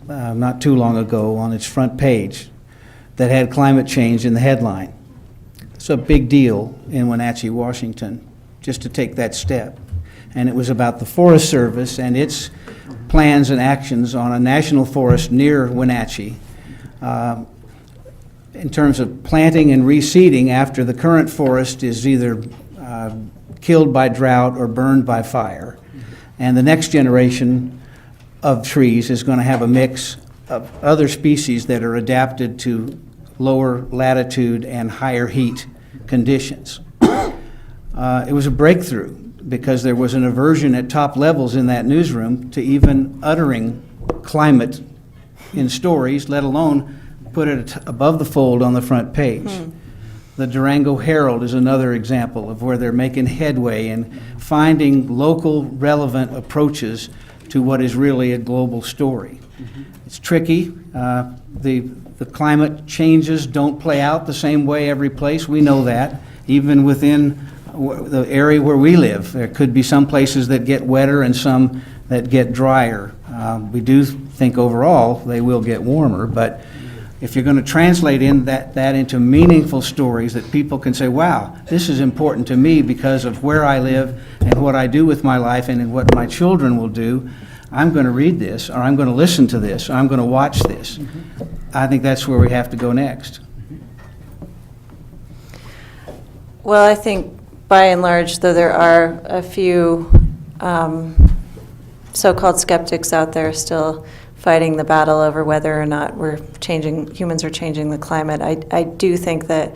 not too long ago on its front page that had climate change in the headline. It's a big deal in Wenatchee, Washington, just to take that step. And it was about the Forest Service and its plans and actions on a national forest near Wenatchee in terms of planting and reseeding after the current forest is either killed by drought or burned by fire. And the next generation of trees is going to have a mix of other species that are adapted to lower latitude and higher heat conditions. It was a breakthrough because there was an aversion at top levels in that newsroom to even uttering climate in stories, let alone put it above the fold on the front page. The Durango Herald is another example of where they're making headway in finding local relevant approaches to what is really a global story. It's tricky. The climate changes don't play out the same way every place. We know that. Even within the area where we live, there could be some places that get wetter and some that get drier. We do think overall they will get warmer, but if you're going to translate that into meaningful stories that people can say, wow, this is important to me because of where I live and what I do with my life and what my children will do, I'm going to read this, or I'm going to listen to this, or I'm going to watch this. I think that's where we have to go next. Well, I think by and large, though there are a few so-called skeptics out there still fighting the battle over whether or not humans are changing the climate, I do think that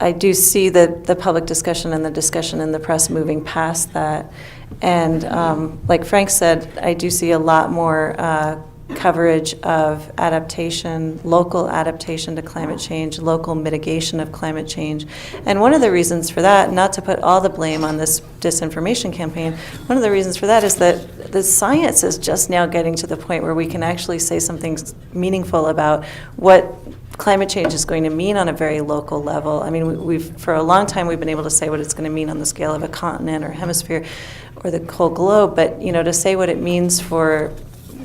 I do see the public discussion and the discussion in the press moving past that. And like Frank said, I do see a lot more coverage of adaptation, local adaptation to climate change, local mitigation of climate change. And one of the reasons for that, not to put all the blame on this disinformation campaign, one of the reasons for that is that the science is just now getting to the point where we can actually say something meaningful about what climate change is going to mean on a very local level. I mean, we've for a long time we've been able to say what it's going to mean on the scale of a continent or hemisphere or the whole globe, but to say what it means for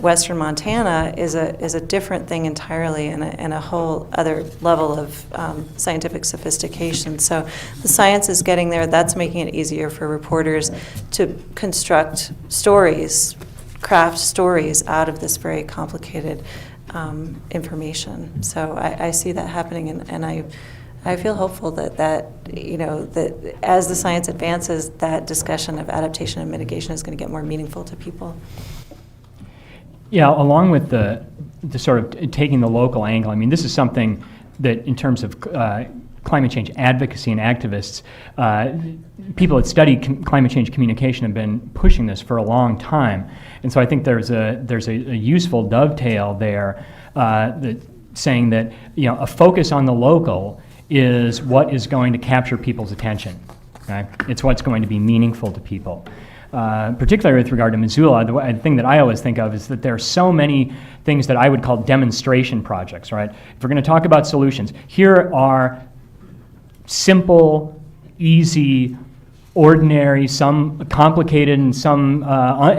Western Montana is a different thing entirely, and a whole other level of scientific sophistication. So the science is getting there. That's making it easier for reporters to construct stories, craft stories out of this very complicated information. So I see that happening, and I feel hopeful that as the science advances, that discussion of adaptation and mitigation is going to get more meaningful to people. Yeah, along with the sort of taking the local angle, I mean, this is something that in terms of climate change advocacy and activists, people that study climate change communication have been pushing this for a long time. And so I think there's a useful dovetail there that saying that a focus on the local is what is going to capture people's attention. Okay? It's what's going to be meaningful to people. Particularly with regard to Missoula, the thing that I always think of is that there are so many things that I would call demonstration projects, right? If we're going to talk about solutions, here are simple, easy, ordinary, some complicated, and some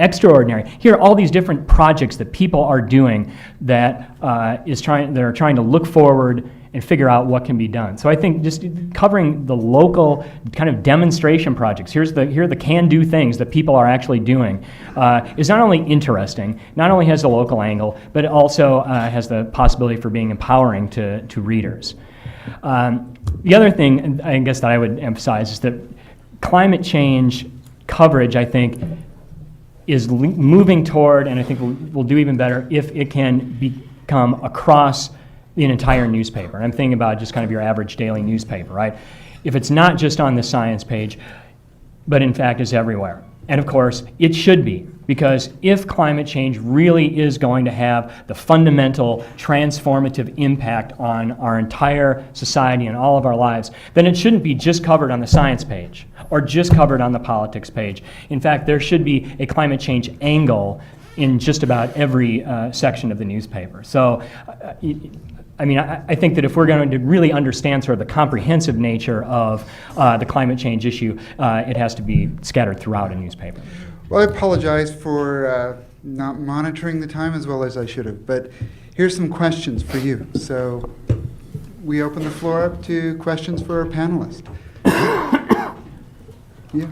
extraordinary. Here are all these different projects that people are doing that are trying to look forward and figure out what can be done. So I think just covering the local kind of demonstration projects, here are the can-do things that people are actually doing, is not only interesting, not only has a local angle, but it also has the possibility for being empowering to readers. The other thing, I guess, that I would emphasize is that climate change coverage, I think, is moving toward, and I think we'll do even better if it can become across an entire newspaper. And I'm thinking about just kind of your average daily newspaper, right? If it's not just on the science page, but in fact is everywhere. And of course, it should be, because if climate change really is going to have the fundamental transformative impact on our entire society and all of our lives, then it shouldn't be just covered on the science page or just covered on the politics page. In fact, there should be a climate change angle in just about every section of the newspaper. So, I mean, I think that if we're going to really understand sort of the comprehensive nature of the climate change issue, it has to be scattered throughout a newspaper. Well, I apologize for not monitoring the time as well as I should have, but here's some questions for you. So we open the floor up to questions for our panelists. Yeah.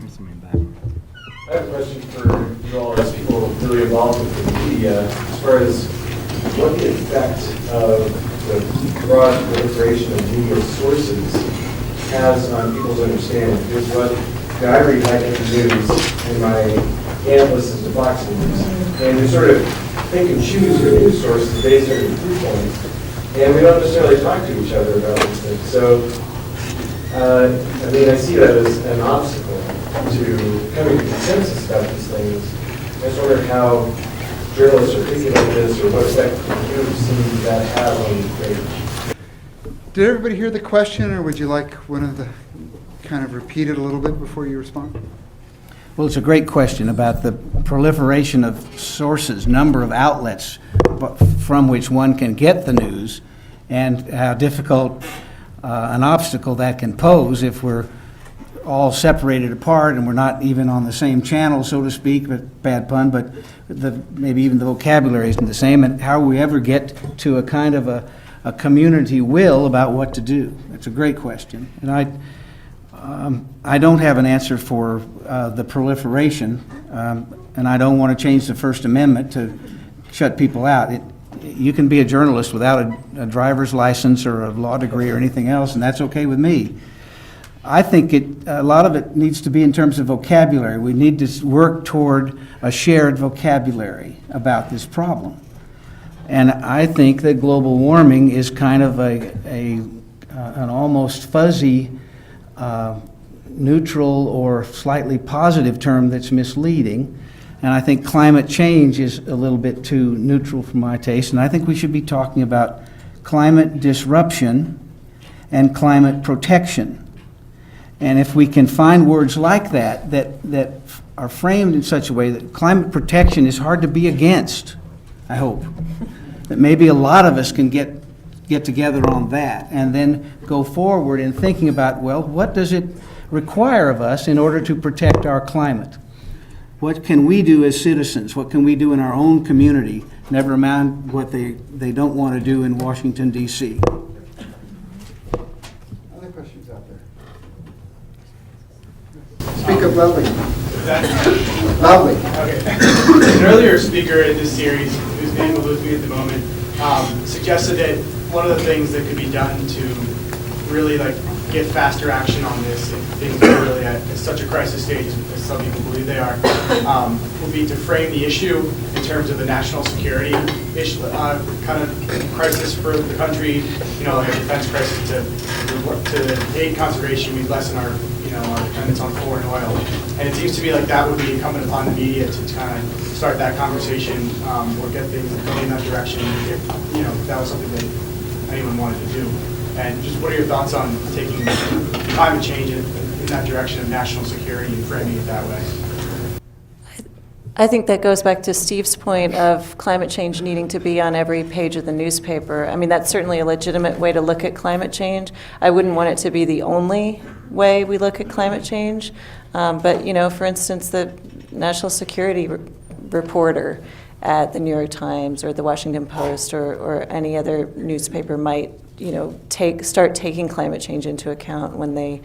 I have a question for you all as people really involved with the media, as far as what the effect of the broad proliferation of media sources has on people's understanding. Because what I read my news and my aunt listens to Fox News, and you sort of pick and choose your news sources based on your viewpoints, and we don't necessarily talk to each other about these things. So, I mean, I see that as an obstacle to coming to consensus about these things. I just wonder how journalists are thinking about this, or what effect you've seen that have on readers. Did everybody hear the question, or would you like one of the kind of repeat it a little bit before you respond? Well, it's a great question about the proliferation of sources, number of outlets from which one can get the news, and how difficult an obstacle that can pose if we're all separated apart and we're not even on the same channel, so to speak, but bad pun, but maybe even the vocabulary isn't the same, and how we ever get to a kind of a community will about what to do. That's a great question. And I don't have an answer for the proliferation, and I don't want to change the First Amendment to shut people out. You can be a journalist without a driver's license or a law degree or anything else, and that's okay with me. I think a lot of it needs to be in terms of vocabulary. We need to work toward a shared vocabulary about this problem. And I think that global warming is kind of an almost fuzzy, neutral or slightly positive term that's misleading. And I think climate change is a little bit too neutral for my taste. And I think we should be talking about climate disruption and climate protection. And if we can find words like that are framed in such a way that climate protection is hard to be against, I hope, that maybe a lot of us can get together on that and then go forward in thinking about, well, what does it require of us in order to protect our climate? What can we do as citizens? What can we do in our own community? Never mind what they don't want to do in Washington, D.C. Other questions out there? Speak up loudly. Loudly. Okay. An earlier speaker in this series, whose name eludes me at the moment, suggested that one of the things that could be done to really get faster action on this if things are really at such a crisis stage as some people believe they are, would be to frame the issue in terms of the national security issue, kind of crisis for the country, like a defense crisis to aid conservation. We lessen our dependence on foreign oil. And it seems to me like that would be incumbent upon the media to kind of start that conversation or get things going in that direction if that was something that anyone wanted to do. And just what are your thoughts on taking climate change in that direction of national security and framing it that way? I think that goes back to Steve's point of climate change needing to be on every page of the newspaper. I mean, that's certainly a legitimate way to look at climate change. I wouldn't want it to be the only way we look at climate change. But, for instance, the national security reporter at the New York Times or the Washington Post or any other newspaper might, start taking climate change into account when they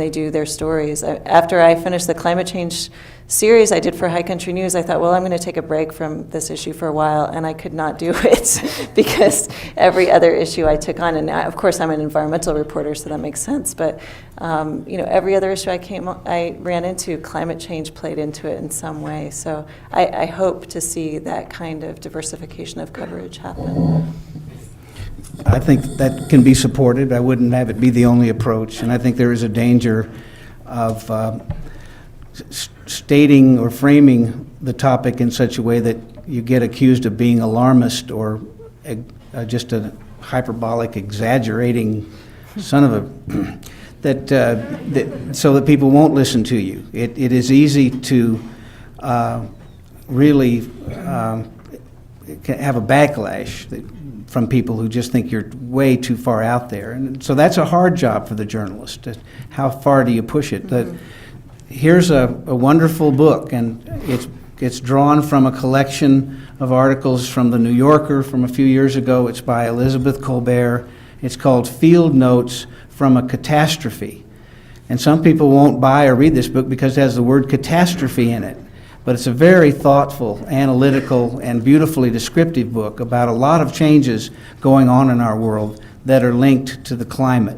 do their stories. After I finished the climate change series I did for High Country News, I thought, well, I'm going to take a break from this issue for a while, and I could not do it because every other issue I took on, and of course I'm an environmental reporter, so that makes sense, but every other issue I ran into, climate change played into it in some way. So I hope to see that kind of diversification of coverage happen. I think that can be supported. I wouldn't have it be the only approach. And I think there is a danger of stating or framing the topic in such a way that you get accused of being alarmist or just a hyperbolic, exaggerating son of a... so that people won't listen to you. It is easy to really have a backlash from people who just think you're way too far out there. And so that's a hard job for the journalist. How far do you push it? Mm-hmm. Here's a wonderful book, and it's drawn from a collection of articles from the New Yorker from a few years ago. It's by Elizabeth Colbert. It's called Field Notes from a Catastrophe. And some people won't buy or read this book because it has the word catastrophe in it. But it's a very thoughtful, analytical, and beautifully descriptive book about a lot of changes going on in our world that are linked to the climate.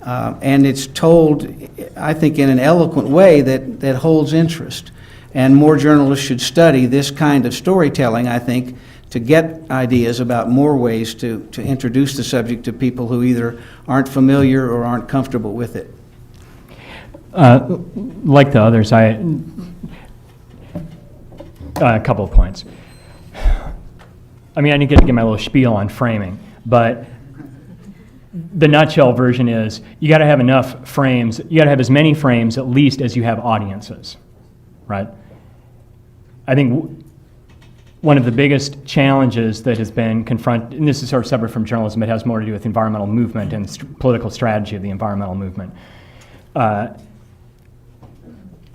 And it's told, I think, in an eloquent way that holds interest. And more journalists should study this kind of storytelling, I think, to get ideas about more ways to introduce the subject to people who either aren't familiar or aren't comfortable with it. Like the others, a couple of points. I mean, I didn't get to get my little spiel on framing, but the nutshell version is you got to have enough frames, you got to have as many frames at least as you have audiences, right? I think one of the biggest challenges that has been confronted, and this is sort of separate from journalism, it has more to do with the environmental movement and political strategy of the environmental movement.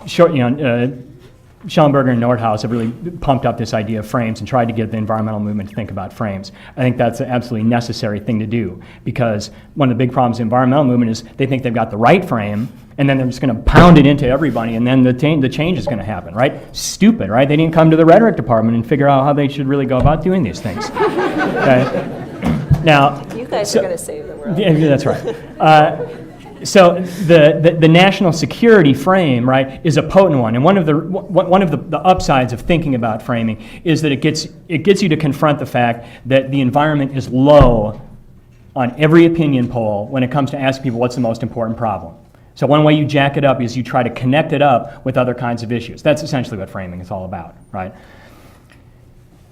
Schellenberger and Nordhaus have really pumped up this idea of frames and tried to get the environmental movement to think about frames. I think that's an absolutely necessary thing to do, because one of the big problems in the environmental movement is they think they've got the right frame, and then they're just going to pound it into everybody, and then the change is going to happen, right? Stupid, right? They didn't come to the rhetoric department and figure out how they should really go about doing these things. Okay? Now, You guys are going to save the world. yeah, that's right. So the national security frame, right, is a potent one, and one of the upsides of thinking about framing is that it gets you to confront the fact that the environment is low on every opinion poll when it comes to asking people what's the most important problem. So one way you jack it up is you try to connect it up with other kinds of issues. That's essentially what framing is all about, right?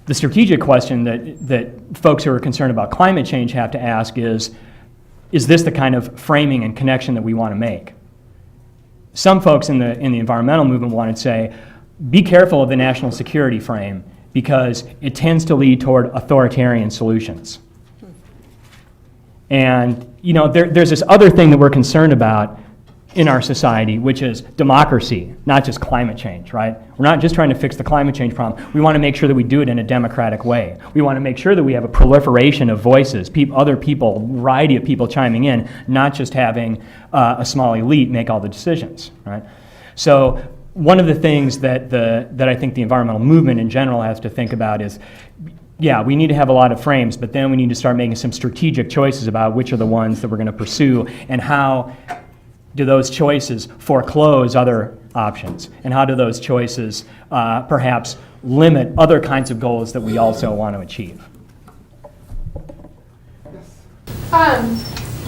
The strategic question that folks who are concerned about climate change have to ask is this the kind of framing and connection that we want to make? Some folks in the environmental movement want to say, be careful of the national security frame because it tends to lead toward authoritarian solutions. And there's this other thing that we're concerned about in our society, which is democracy, not just climate change, right? We're not just trying to fix the climate change problem. We want to make sure that we do it in a democratic way. We want to make sure that we have a proliferation of voices, other people, variety of people chiming in, not just having a small elite make all the decisions, right? So one of the things that I think the environmental movement in general has to think about is, yeah, we need to have a lot of frames, but then we need to start making some strategic choices about which are the ones that we're going to pursue, and how do those choices foreclose other options? And how do those choices perhaps limit other kinds of goals that we also want to achieve?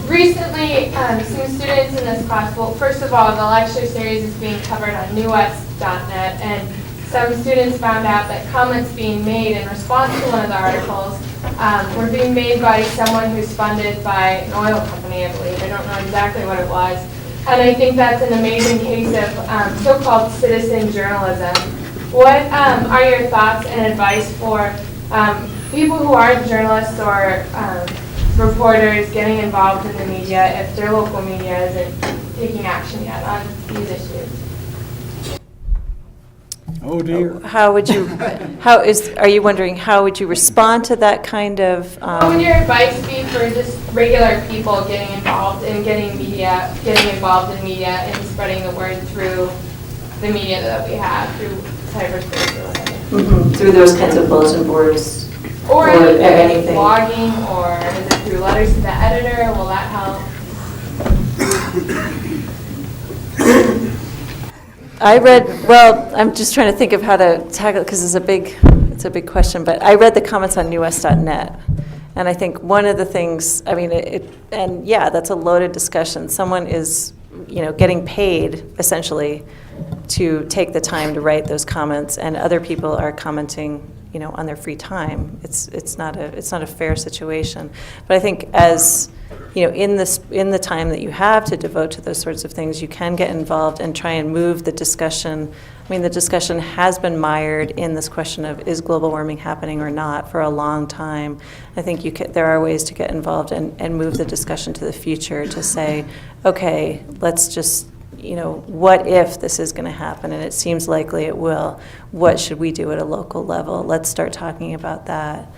Recently, some students in this class, well, first of all, the lecture series is being covered on newwest.net, and some students found out that comments being made in response to one of the articles were being made by someone who's funded by an oil company, I believe. I don't know exactly what it was. And I think that's an amazing case of so-called citizen journalism. What are your thoughts and advice for people who aren't journalists or reporters getting involved in the media if their local media isn't taking action yet on these issues? Oh dear. Are you wondering how would you respond to that kind of? What would your advice be for just regular people getting involved in getting involved in media and spreading the word through the media that we have, through cyberspace or whatever? Through those kinds of bulletin boards? Or anything. Blogging, or is it through letters to the editor? Will that help? I'm just trying to think of how to tackle it because it's a big question, but I read the comments on newwest.net. And I think one of the things, that's a loaded discussion. Someone is, getting paid essentially to take the time to write those comments, and other people are commenting, on their free time. It's not a fair situation. But I think as in the time that you have to devote to those sorts of things, you can get involved and try and move the discussion. I mean, the discussion has been mired in this question of is global warming happening or not for a long time. I think there are ways to get involved and move the discussion to the future to say, okay, let's just, what if this is going to happen? And it seems likely it will. What should we do at a local level? Let's start talking about that.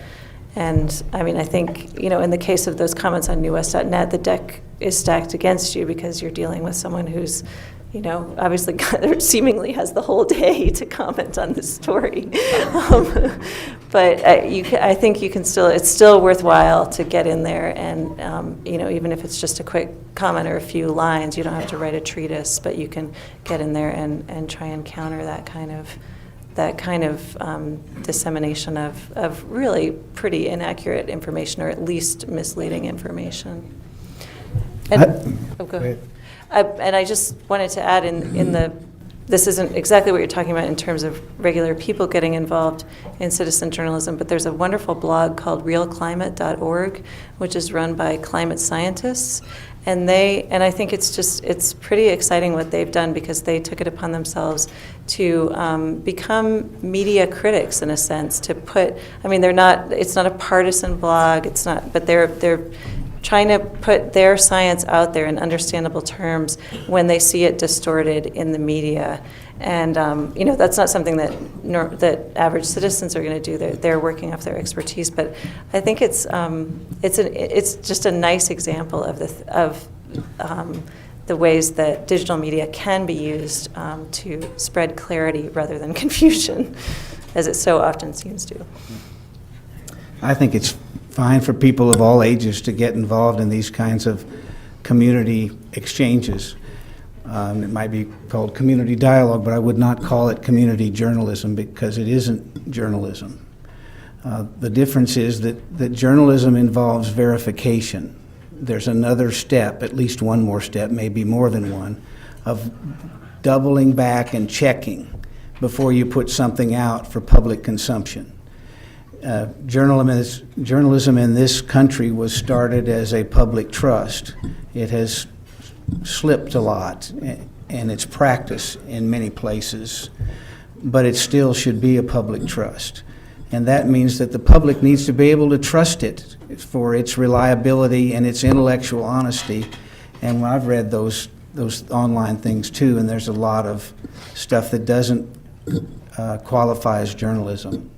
And I think, in the case of those comments on newwest.net, the deck is stacked against you because you're dealing with someone who's, obviously seemingly has the whole day to comment on this story. But I think you can it's still worthwhile to get in there and, even if it's just a quick comment or a few lines, you don't have to write a treatise, but you can get in there and try and counter that kind of dissemination of really pretty inaccurate information, or at least misleading information. And, go ahead. And I just wanted to add this isn't exactly what you're talking about in terms of regular people getting involved in citizen journalism, but there's a wonderful blog called realclimate.org, which is run by climate scientists. And I think it's pretty exciting what they've done, because they took it upon themselves to become media critics in a sense, to put, it's not a partisan blog, but they're trying to put their science out there in understandable terms when they see it distorted in the media. And that's not something that average citizens are going to do. They're working off their expertise. But I think it's just a nice example of the ways that digital media can be used to spread clarity rather than confusion, as it so often seems to. I think it's fine for people of all ages to get involved in these kinds of community exchanges. It might be called community dialogue, but I would not call it community journalism because it isn't journalism. The difference is that journalism involves verification. There's another step, at least one more step, maybe more than one, of doubling back and checking before you put something out for public consumption. Journalism in this country was started as a public trust. It has slipped a lot in its practice in many places, but it still should be a public trust. And that means that the public needs to be able to trust it for its reliability and its intellectual honesty. And I've read those online things too, and there's a lot of stuff that doesn't qualify as journalism.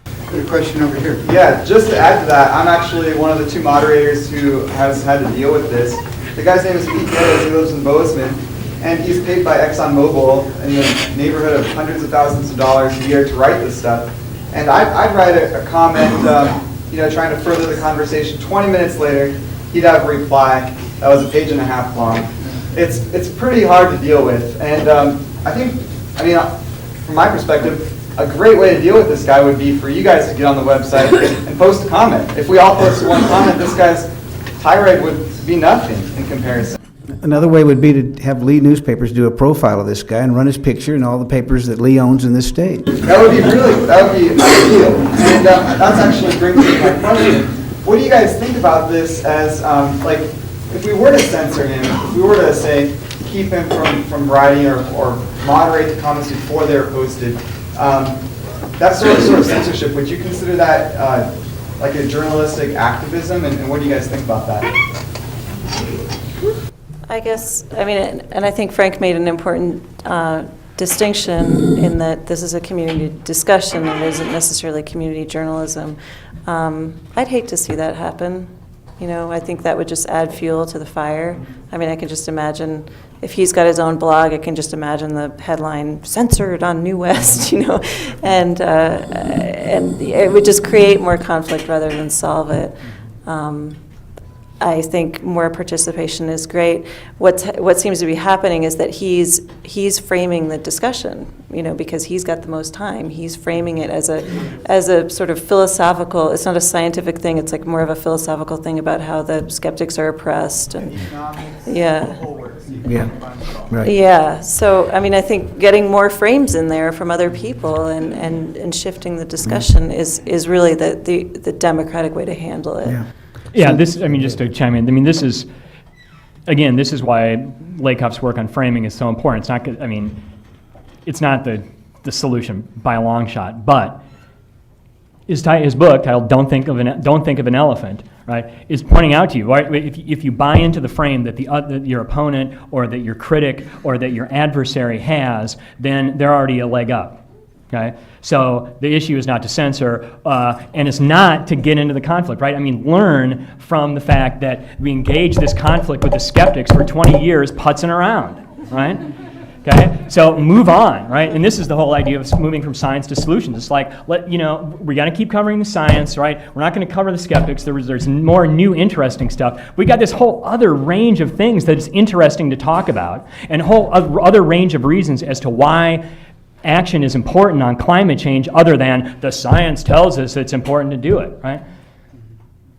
Got a question over here. Yeah, just to add to that, I'm actually one of the two moderators who has had to deal with this. The guy's name is Pete Gillis. He lives in Bozeman, and he's paid by ExxonMobil in the neighborhood of hundreds of thousands of dollars a year to write this stuff. And I'd write a comment, trying to further the conversation. 20 minutes later, he'd have a reply that was a page and a half long. It's pretty hard to deal with, and from my perspective, a great way to deal with this guy would be for you guys to get on the website and post a comment. If we all posted one comment, this guy's tirade would be nothing in comparison. Another way would be to have Lee newspapers do a profile of this guy and run his picture in all the papers that Lee owns in this state. That would be ideal. And that's actually brings me to my question. What do you guys think about this as, if we were to censor him, if we were to say, keep him from writing or moderate the comments before they're posted, that sort of censorship, would you consider that like a journalistic activism? And what do you guys think about that? And I think Frank made an important distinction in that this is a community discussion and isn't necessarily community journalism. I'd hate to see that happen. I think that would just add fuel to the fire. I can just imagine if he's got his own blog, I can just imagine the headline "Censored on New West," and it would just create more conflict rather than solve it. I think more participation is great. What seems to be happening is that he's framing the discussion, because he's got the most time. He's framing it as a sort of philosophical. It's not a scientific thing. It's like more of a philosophical thing about how the skeptics are oppressed and Right. Yeah. So I think getting more frames in there from other people and shifting the discussion is really the democratic way to handle it. Yeah. Yeah, just to chime in, this is why Lakoff's work on framing is so important. It's not, it's not the solution by a long shot, but his book titled "Don't Think of an Elephant," right, is pointing out to you, right, if you buy into the frame that that your opponent or that your critic or that your adversary has, then they're already a leg up. Okay, so the issue is not to censor, and it's not to get into the conflict, right? Learn from the fact that we engaged this conflict with the skeptics for 20 years, putzing around, right? Okay, so move on, right? And this is the whole idea of moving from science to solutions. It's like, we got to keep covering the science, right? We're not going to cover the skeptics. There's more new, interesting stuff. We got this whole other range of things that is interesting to talk about, and a whole other range of reasons as to why action is important on climate change other than the science tells us it's important to do it, right?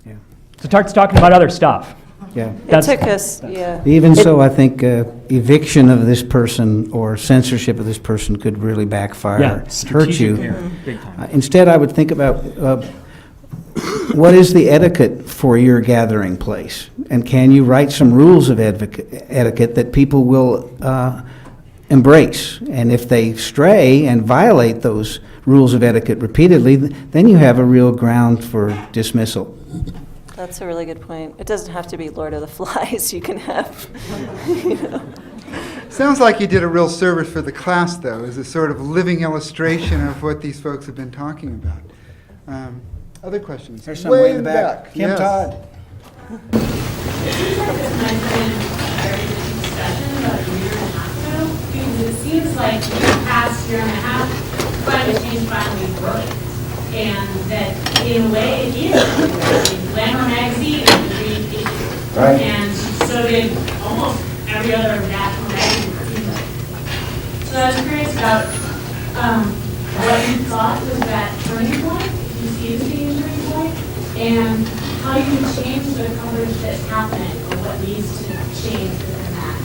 Yeah. So starts talking about other stuff. Yeah. It took us, yeah. Even so, I think eviction of this person or censorship of this person could really backfire, hurt you. Big time. Instead, I would think about what is the etiquette for your gathering place? And can you write some rules of etiquette that people will embrace? And if they stray and violate those rules of etiquette repeatedly, then you have a real ground for dismissal. That's a really good point. It doesn't have to be Lord of the Flies. You can have, you know. Sounds like you did a real service for the class, though, as a sort of living illustration of what these folks have been talking about. Other questions? There's some way in the back. Kim Yes. Todd. It seems like this might have been a very different discussion about a year and a half ago, because it seems like in the past year and a half, climate change finally broke. And that in a way it is. Glamour magazine is a green issue. Right. And so did almost every other national magazine, it seems like. So I was curious about what you thought was that turning point, if you see it as being a turning point, and how you can change the coverage that's happening, or what needs to change within that.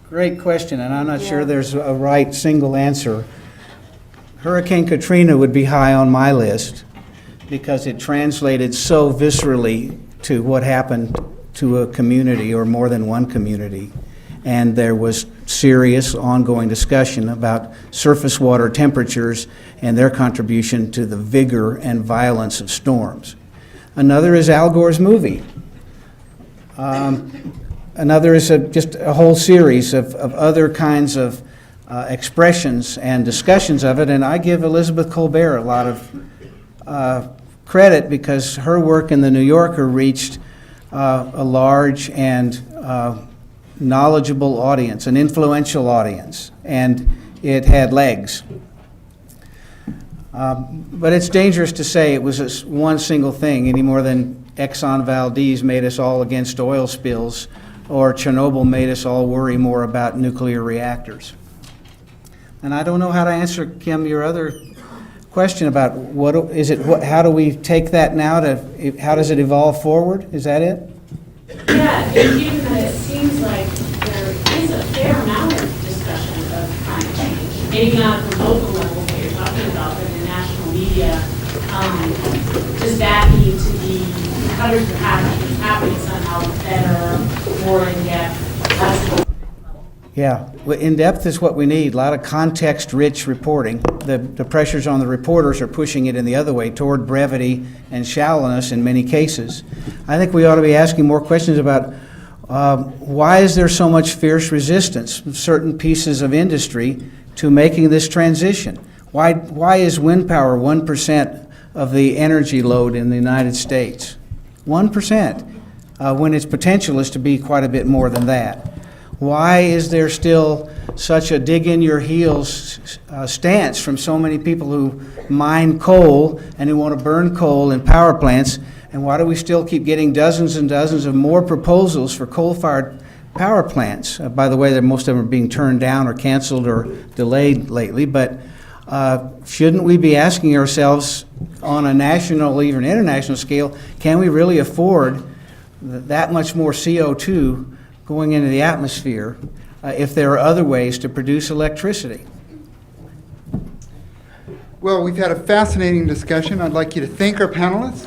Great question, and I'm not sure Yeah. there's a right single answer. Hurricane Katrina would be high on my list because it translated so viscerally to what happened to a community or more than one community. And there was serious ongoing discussion about surface water temperatures and their contribution to the vigor and violence of storms. Another is Al Gore's movie. Another is just a whole series of other kinds of expressions and discussions of it, and I give Elizabeth Colbert a lot of credit because her work in The New Yorker reached a large and knowledgeable audience, an influential audience, and it had legs. But it's dangerous to say it was one single thing any more than Exxon Valdez made us all against oil spills or Chernobyl made us all worry more about nuclear reactors. And I don't know how to answer, Kim, your other question about how do we take that now how does it evolve forward? Is that it? Yeah, and given that it seems like there is a fair amount of discussion of climate change, maybe not at the local level that you're talking about, but in the national media, does that need to be covered happening somehow better, more in-depth, less level? Yeah, well, in-depth is what we need, a lot of context-rich reporting. The pressures on the reporters are pushing it in the other way, toward brevity and shallowness in many cases. I think we ought to be asking more questions about why is there so much fierce resistance from certain pieces of industry to making this transition? Why is wind power 1% of the energy load in the United States? 1%, when its potential is to be quite a bit more than that. Why is there still such a dig-in-your-heels stance from so many people who mine coal and who want to burn coal in power plants? And why do we still keep getting dozens and dozens of more proposals for coal-fired power plants? By the way, most of them are being turned down or canceled or delayed lately. But shouldn't we be asking ourselves on a national, even international scale, can we really afford that much more CO2 going into the atmosphere if there are other ways to produce electricity? Well, we've had a fascinating discussion. I'd like you to thank our panelists.